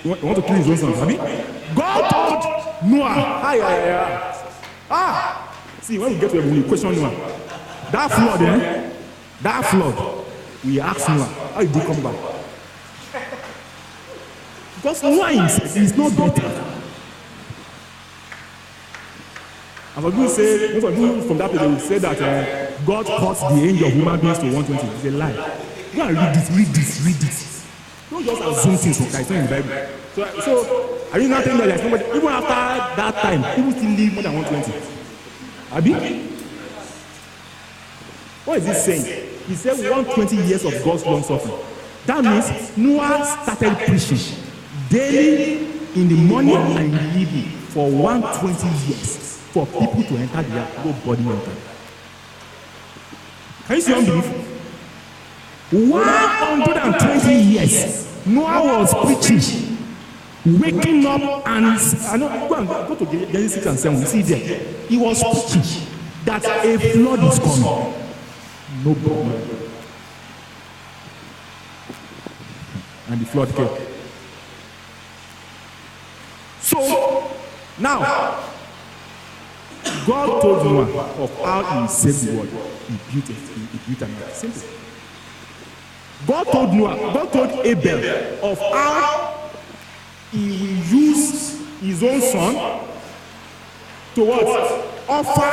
You want to kill his own son, have you? God told Noah. See, when we get to it, we question Noah. That flood, we ask Noah, how did he come back? Because Noah himself is not better. And for people say, most of you from that place, they will say that God caused the angel of human beings to 120. It's a lie. Go and read this. Don't just assume things from Christ, in the Bible. So are you not saying that there's nobody, even after that time, people still live more than 120? Abi? What is this saying? He said 120 years of God's long suffering. That means Noah started preaching daily in the morning and in the evening for 120 years for people to enter the ark. Nobody entered. Can you see unbelief? 120 years Noah was preaching, waking up, and I know go to Genesis 6 and 7. You see there, he was preaching that a flood is coming. No problem. And the flood came. So now God told Noah of how he saved the world. He built an ark. Simple. God told Abel of how he will use his own son to what? Offer.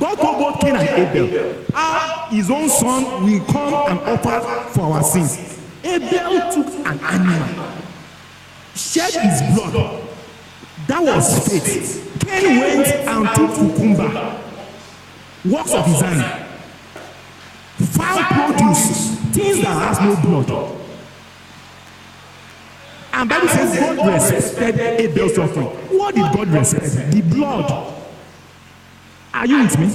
God told both Cain and Abel how his own son will come and offer for our sins. Abel took an animal, shed his blood. That was faith. Cain went and took cucumber, works of his hand, foul produce, things that has no blood. And Bible says God respected Abel's offering. What did God respect? The blood. Are you with me?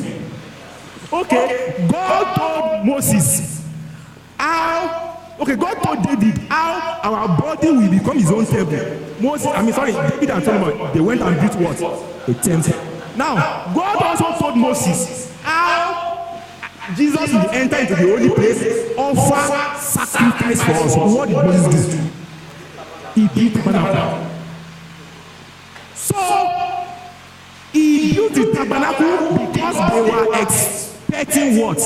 Okay, God told Moses how. Okay, God told David how our body will become his own temple. David and Solomon, they went and built what? A temple. Now, God also told Moses how Jesus will enter into the holy place, offer sacrifice for us. What did Moses do? He built the tabernacle. So, he built the tabernacle because they were expecting what?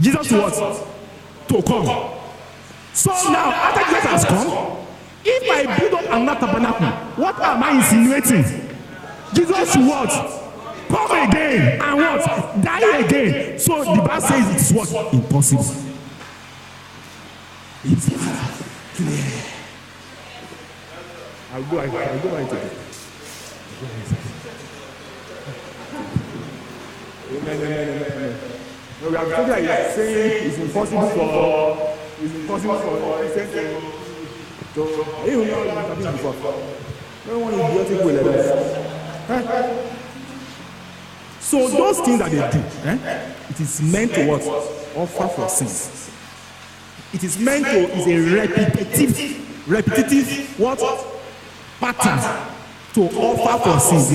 Jesus to what? To come. So now, after Jesus has come, if I build up another tabernacle, what am I insinuating? Jesus should what? Come again and what? Die again. So the Bible says it's what? Impossible. It's clear. I'll go right to it. Amen. No, we are talking like saying it's impossible for Christians to you know you have been before. No one is idiotic way like that. So those things that they do, it is meant to what? Offer for sins. It is meant to is a repetitive what? Pattern to offer for sins.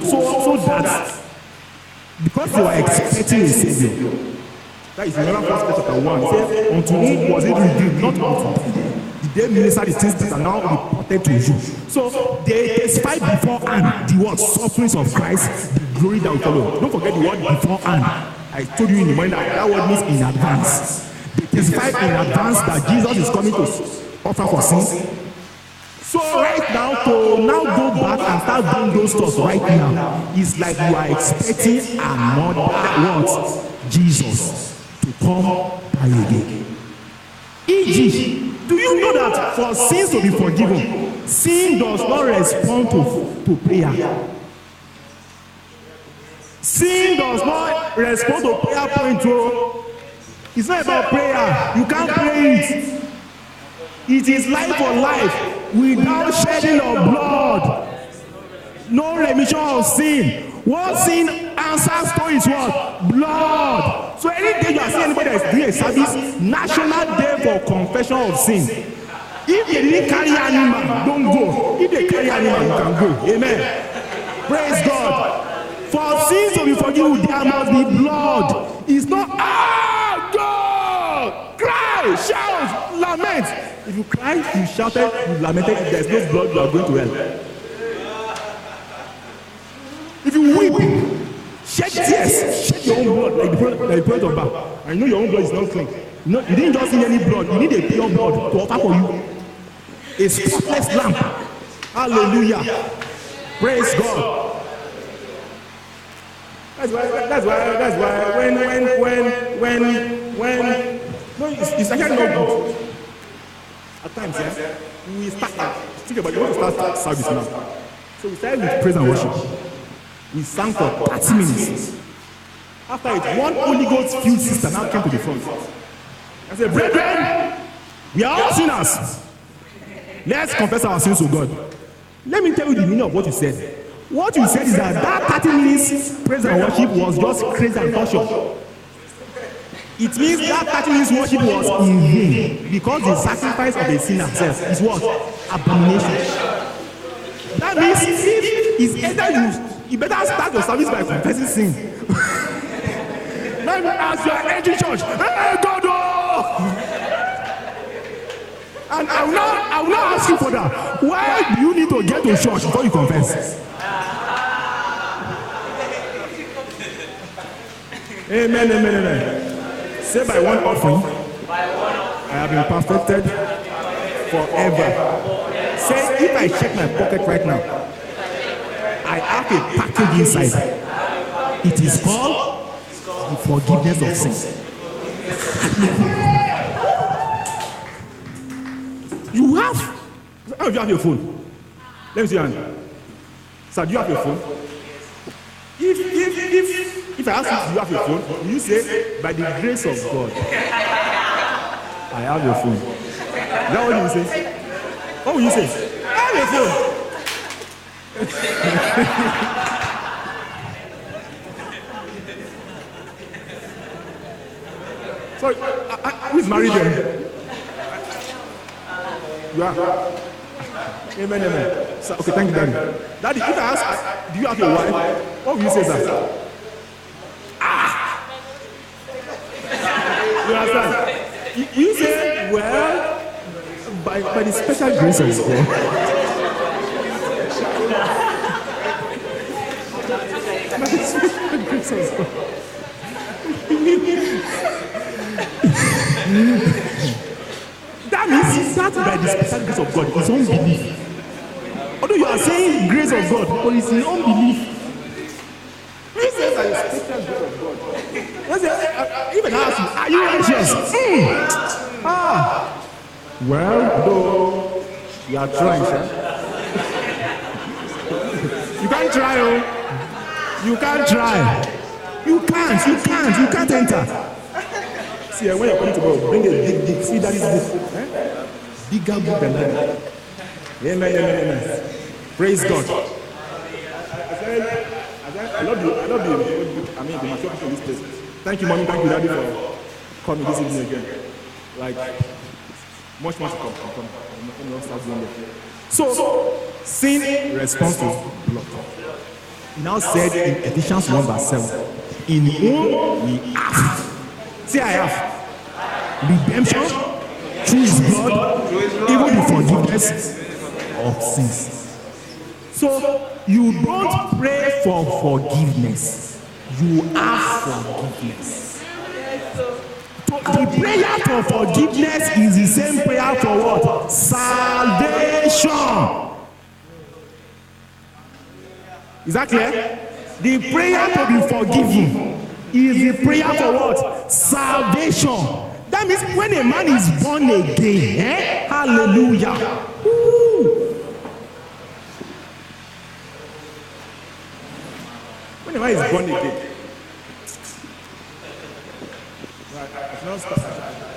So that because they were expecting a savior. That is in 1 chapter 1. It says, unto whom was it revealed, not unto thee. Did they minister the things that are now reported to you? So they testified beforehand the word sufferings of Christ, the glory that will follow. Don't forget the word beforehand. I told you in the morning that word means in advance. They testified in advance that Jesus is coming to offer for sins. So right now, to now go back and start doing those stuff right now, is like you are expecting another what? Jesus to come by again. E.g., do you know that for sins to be forgiven, sin does not respond to prayer? Sin does not respond to prayer point. It's not about prayer. You can't pray it. It is life for life without shedding of blood. No remission of sin. What sin answers to is what? Blood. So any day you are seeing anybody that is doing a service, National Day for Confession of Sin. If they didn't carry animal, don't go. If they carry animal, you can go. Amen. Praise God. For sins to be forgiven, there must be blood. It's not, God! Cry, shout, lament. If you cried, you shouted, you lamented, if there's no blood, you are going to hell. If you weep, shed tears, shed your own blood like the prophet of Baal. And you know your own blood is not clean. You didn't just need any blood, you need a pure blood to offer for you. A spotless lamb. Hallelujah. Praise God. That's why when no, it's actually not good. At times, yeah, we start think about it, we want to start service now. So we started with praise and worship. We sang for 30 minutes. After it, one Holy Ghost filled sister now came to the front. I said, brethren, we are all sinners. Let's confess our sins to God. Let me tell you the meaning of what you said. What you said is that 30 minutes praise and worship was just crazy and torture. It means that 30 minutes worship was in vain because the sacrifice of a sinner is what? Abomination. That means it's either you better start your service by confessing sin. Let me ask you entering church, hey God, oh! And I will not ask you for that. Why do you need to get to church before you confess? Amen, amen, amen. Say by one offering, I have been perfected forever. Say if I check my pocket right now, I have a package inside. It is called the forgiveness of sin. You have. How do you have your phone? Let me see your hand. Sir, do you have your phone? If I ask you, do you have your phone? Will you say, by the grace of God, I have your phone? Is that what you will say? What will you say? I have your phone. Sorry, who is married then? You are. Amen, amen. So, okay, thank you, Daddy. Daddy, if I ask, do you have your wife? What will you say, sir? You understand? You say, well, by the special grace of God. By the special grace of God. That means that by the special grace of God is unbelief. Although you are saying grace of God, but it's in unbelief. He says by the special grace of God. Even ask you, are you righteous? Well, though you are trying, sir. You can't try, oh. You can't try. You can't enter. See, when you're coming to God, bring a big, see that is book. Bigger book than that. Amen, amen, amen. Praise God. I love you. I mean, the maturity of this place. Thank you, mommy. Thank you, daddy, for coming this evening again. Like, much more to come. So, sin responds to blood. Now said in Ephesians 1 verse 7, in whom we have. Say I have redemption through his blood, even the forgiveness of sins. So you don't pray for forgiveness, you ask forgiveness. The prayer for forgiveness is the same prayer for what? Salvation. Is that clear? The prayer to be forgiven is the prayer for what? Salvation. That means when a man is born again, hallelujah. Woo. When a man is born again,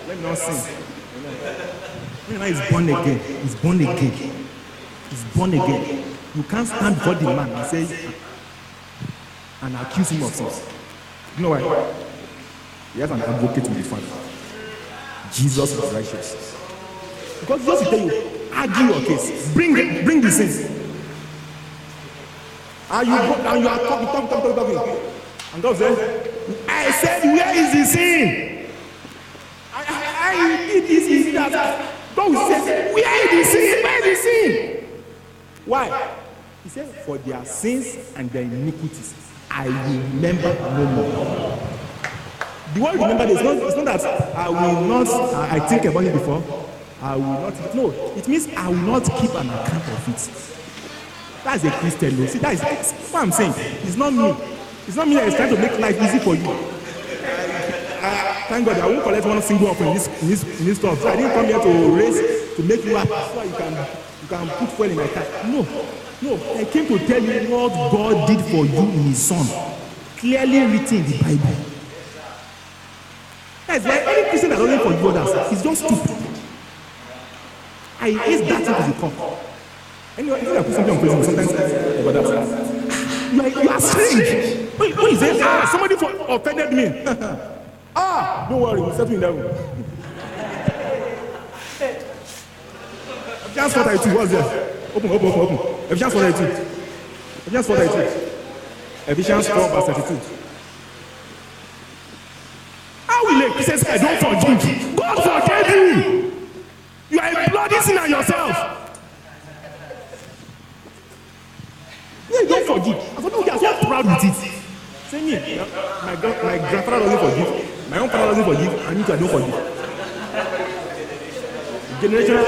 let me not sing. When a man is born again, he's born again. He's born again. You can't stand before the man and say and accuse him of something. You know why? He has an advocate with the Father. Jesus is righteous. Because Jesus will tell you, argue your case. Bring the sin. And you are talking. And God said, I said, where is the sin? I did this, that. God said, where is the sin? Where is the sin? Why? He said, for their sins and their iniquities, I will remember no more. The word remember, it's not that I will not, I think about it before, I will not, no, it means I will not keep an account of it. That's a Christian law. See, that's what I'm saying. It's not me. It's not me that is trying to make life easy for you. Thank God I won't collect one single offering in this stuff. So I didn't come here to raise, to make you happy so you can put fuel in my car. No. I came to tell you what God did for you in His Son. Clearly written in the Bible. That's why any Christian that doesn't forgive others is just stupid. I hate that thing to the core. Anyway, I think I put something on Facebook sometimes about that. You are strange. Who is it? Somebody offended me. Don't worry, we'll settle in that room. Ephesians 4:32, what's there? Open. Ephesians 4:32. Ephesians 4:32. Ephesians 4 verse 32. How will a Christian say, I don't forgive? God forgave you. You are a bloody sinner yourself. You don't forgive. I thought you are so proud with it. Say me, my grandfather doesn't forgive. My own father doesn't forgive. And me too, I don't forgive. Generational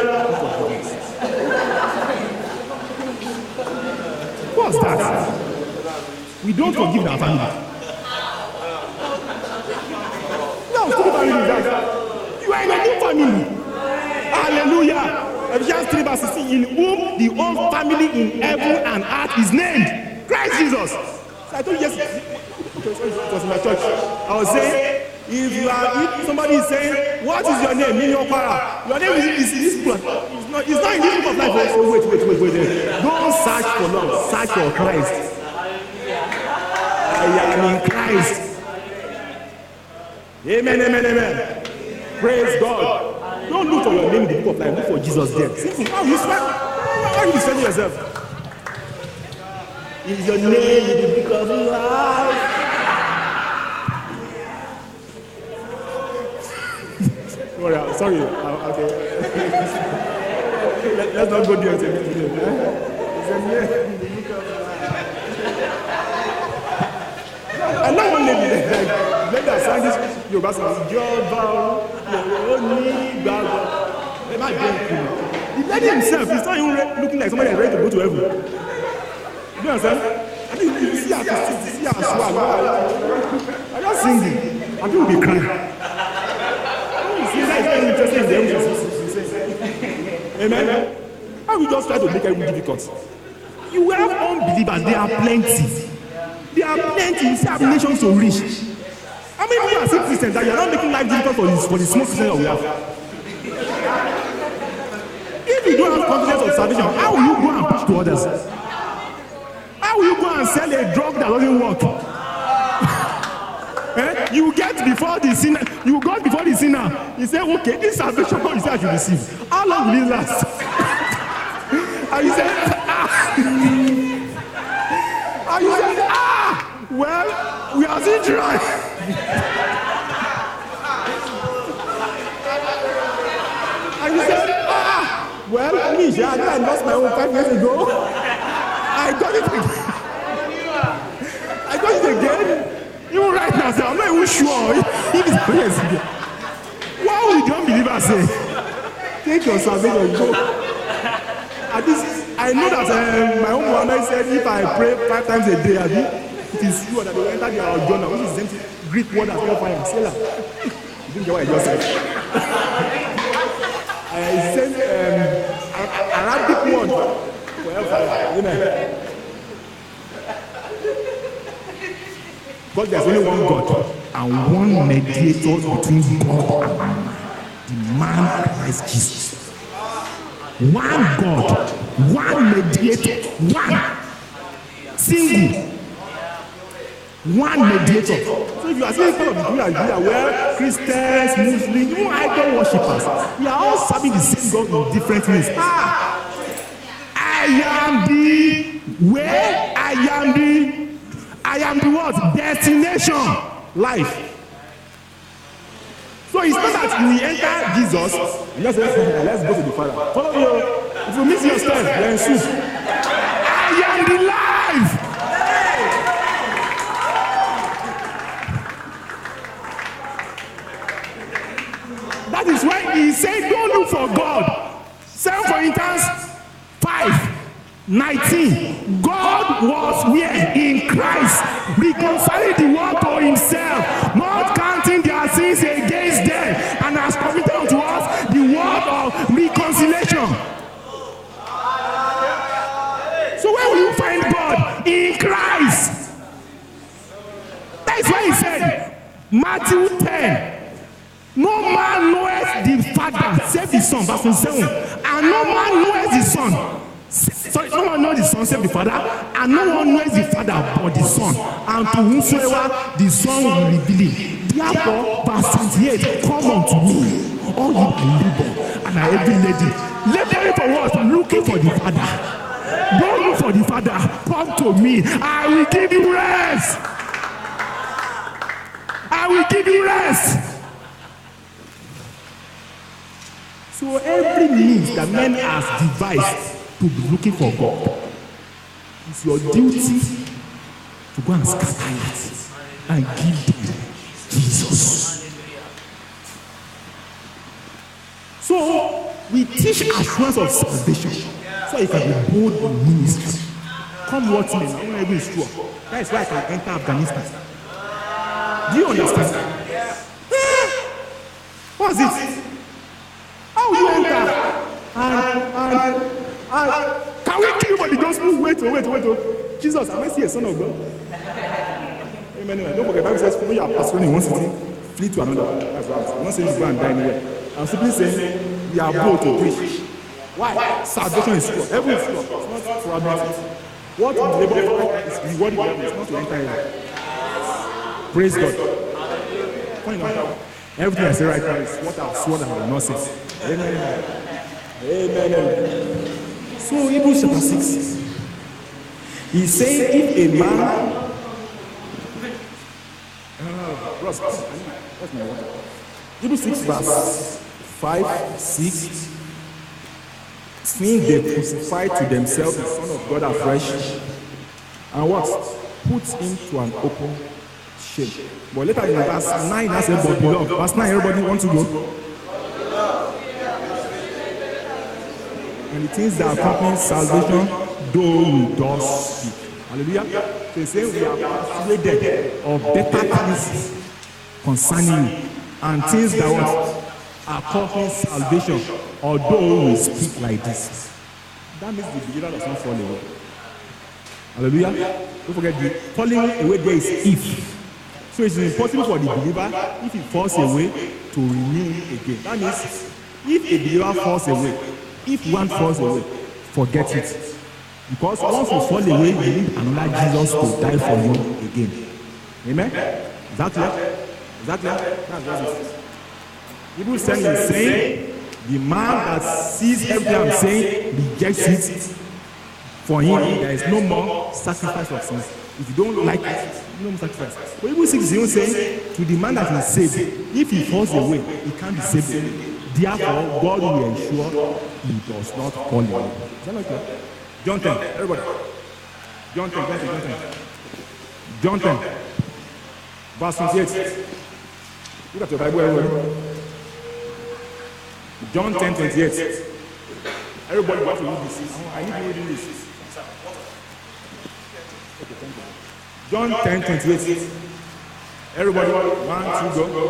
forgiveness. What's that? We don't forgive our family. No, stupid family is that. You are in a new family. Hallelujah. Ephesians 3 verse 16, in whom the whole family in heaven and earth is named. Christ Jesus. So I told you yesterday, it was in my church. I was saying, if somebody is saying, what is your name? Your name is this book. It's not in this book of life. So wait. Don't search for love. Search for Christ. I am in Christ. Amen. Praise God. Don't look for your name in the book of life. Look for Jesus there. Simple. How are you describing yourself? Is your name in the book of life? Sorry. Okay. Let's not go there today. Is your name in the book of life? I know one lady like that sang this Yoruba song. The lady himself is not even looking like somebody that's ready to go to heaven. You understand? I think you see her swag. I just singing. I think we'll be crying. Amen. How we just try to make everything difficult? You have unbelievers, there are plenty. You see, have nations to reach. How many people are still Christians that you are not making life difficult for the small Christians that we have? If you don't have confidence of salvation, how will you go and preach to others? How will you go and sell a drug that doesn't work? You get before the sinner. You got before the sinner. You say, okay, this salvation you say I should receive. How long will it last? And you say, well, we are still trying. And you say, well, me, I lost my own 5 years ago. I got it again. Even right now, I'm not even sure if it's yes. What would the unbeliever say? Take your salvation and go. At least, I know that my own Muhammad said if I pray 5 times a day, it is sure that they will enter their journal, which is empty Greek word as well fire. Say that. You didn't get what I just said. I sent Arabic word for hellfire. Amen. Because there's only one God and one mediator between God and man, the man Christ Jesus. one God, one mediator, one single, one mediator. So if you are saying part of the Nigeria where Christians, Muslims, even idol worshippers, we are all serving the same God in different ways. I am the way, I am the what? Destination, life. So it's not that you will enter Jesus, you just say, let's go to the Father. Follow me. If you miss your step, you're in soup. I am the life. That is why he said, don't look for God. 2 Corinthians 5:19. God was where? In Christ, reconciling the world to himself, not counting their sins against them, and has committed unto us the word of reconciliation. So where will you find God? In Christ. That is why he said, Matthew 10, no man knoweth the Father save the Son, verse 27, and no man knoweth the Son. Sorry, no one knows the Son save the Father, and no one knows the Father but the Son, and to whomsoever the Son will reveal him. Therefore, verse 28, come unto me, all you that labor and are heavy laden. Laboring for what? Looking for the Father. Don't look for the Father. Come to me. I will give you rest. I will give you rest. So every means that men has devised to be looking for God, it's your duty to go and scatter it and give them Jesus. So we teach assurance of salvation so you can be bold in ministry. Come what may, I'm not even sure. That is why I can enter Afghanistan. Do you understand? What's it? How will you enter? And can we kill you for the gospel? Wait. Jesus, am I still a son of God? Amen. Don't forget, the Bible says, when you are pastoring in one city, flee to another. That's what I'm not saying you go and die anywhere. I'm simply saying, we are bold to preach. Why? Salvation is sure. Heaven is sure. It's not for ability. What we labor for is rewarding them. It's not to enter heaven. Praise God. Everything I say right now is what I've sworn I will not say. Amen. So Hebrews chapter 6. He's saying if a man Hebrews 6 verse 5, 6. Seeing they crucified to themselves the Son of God afresh, and what? Put him to an open shame. But later in verse 9, that's a but beloved. Verse 9, everybody want to go? And the things that accompany salvation, though we does speak. Hallelujah. So he's saying we are persuaded of better things concerning you, and things that what accompany salvation, although we speak like this. That means the believer does not fall away. Hallelujah. Don't forget, the falling away there is if. So it's impossible for the believer, if he falls away, to renew again. That means if a believer falls away, if one falls away, forget it. Because once you fall away, you need another Jesus to die for you again. Amen? Is that clear? Is that clear? That's what it is. Hebrews 10 is saying, the man that sees everything I'm saying rejects it. For him, there is no more sacrifice of sins. If you don't like it, no more sacrifice. But Hebrews 6 is saying, to the man that is saved, if he falls away, he can't be saved. Therefore, God will ensure he does not fall away. Is that not clear? John 10, everybody. John 10. John 10, verse 28. Look at your Bible, everybody. John 10:28. Everybody wants to read this. I need to read this. John 10:28. Everybody, 1, 2, go.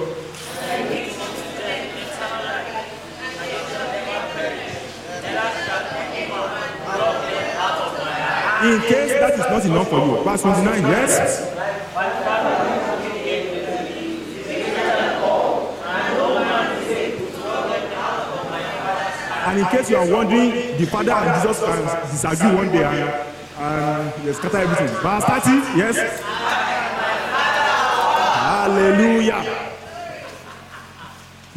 In case that is not enough for you, verse 29, yes? I And in case you are wondering, the Father and Jesus can disagree one day and they scatter everything. Verse 30, yes? Hallelujah.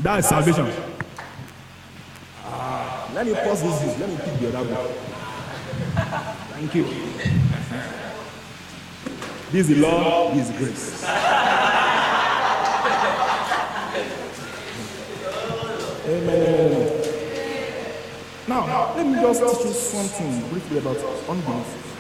That is salvation. Let me pause this. Let me pick the other book. Thank you. This is the law, this is grace. Amen. Now, let me just teach you something briefly about unbelief.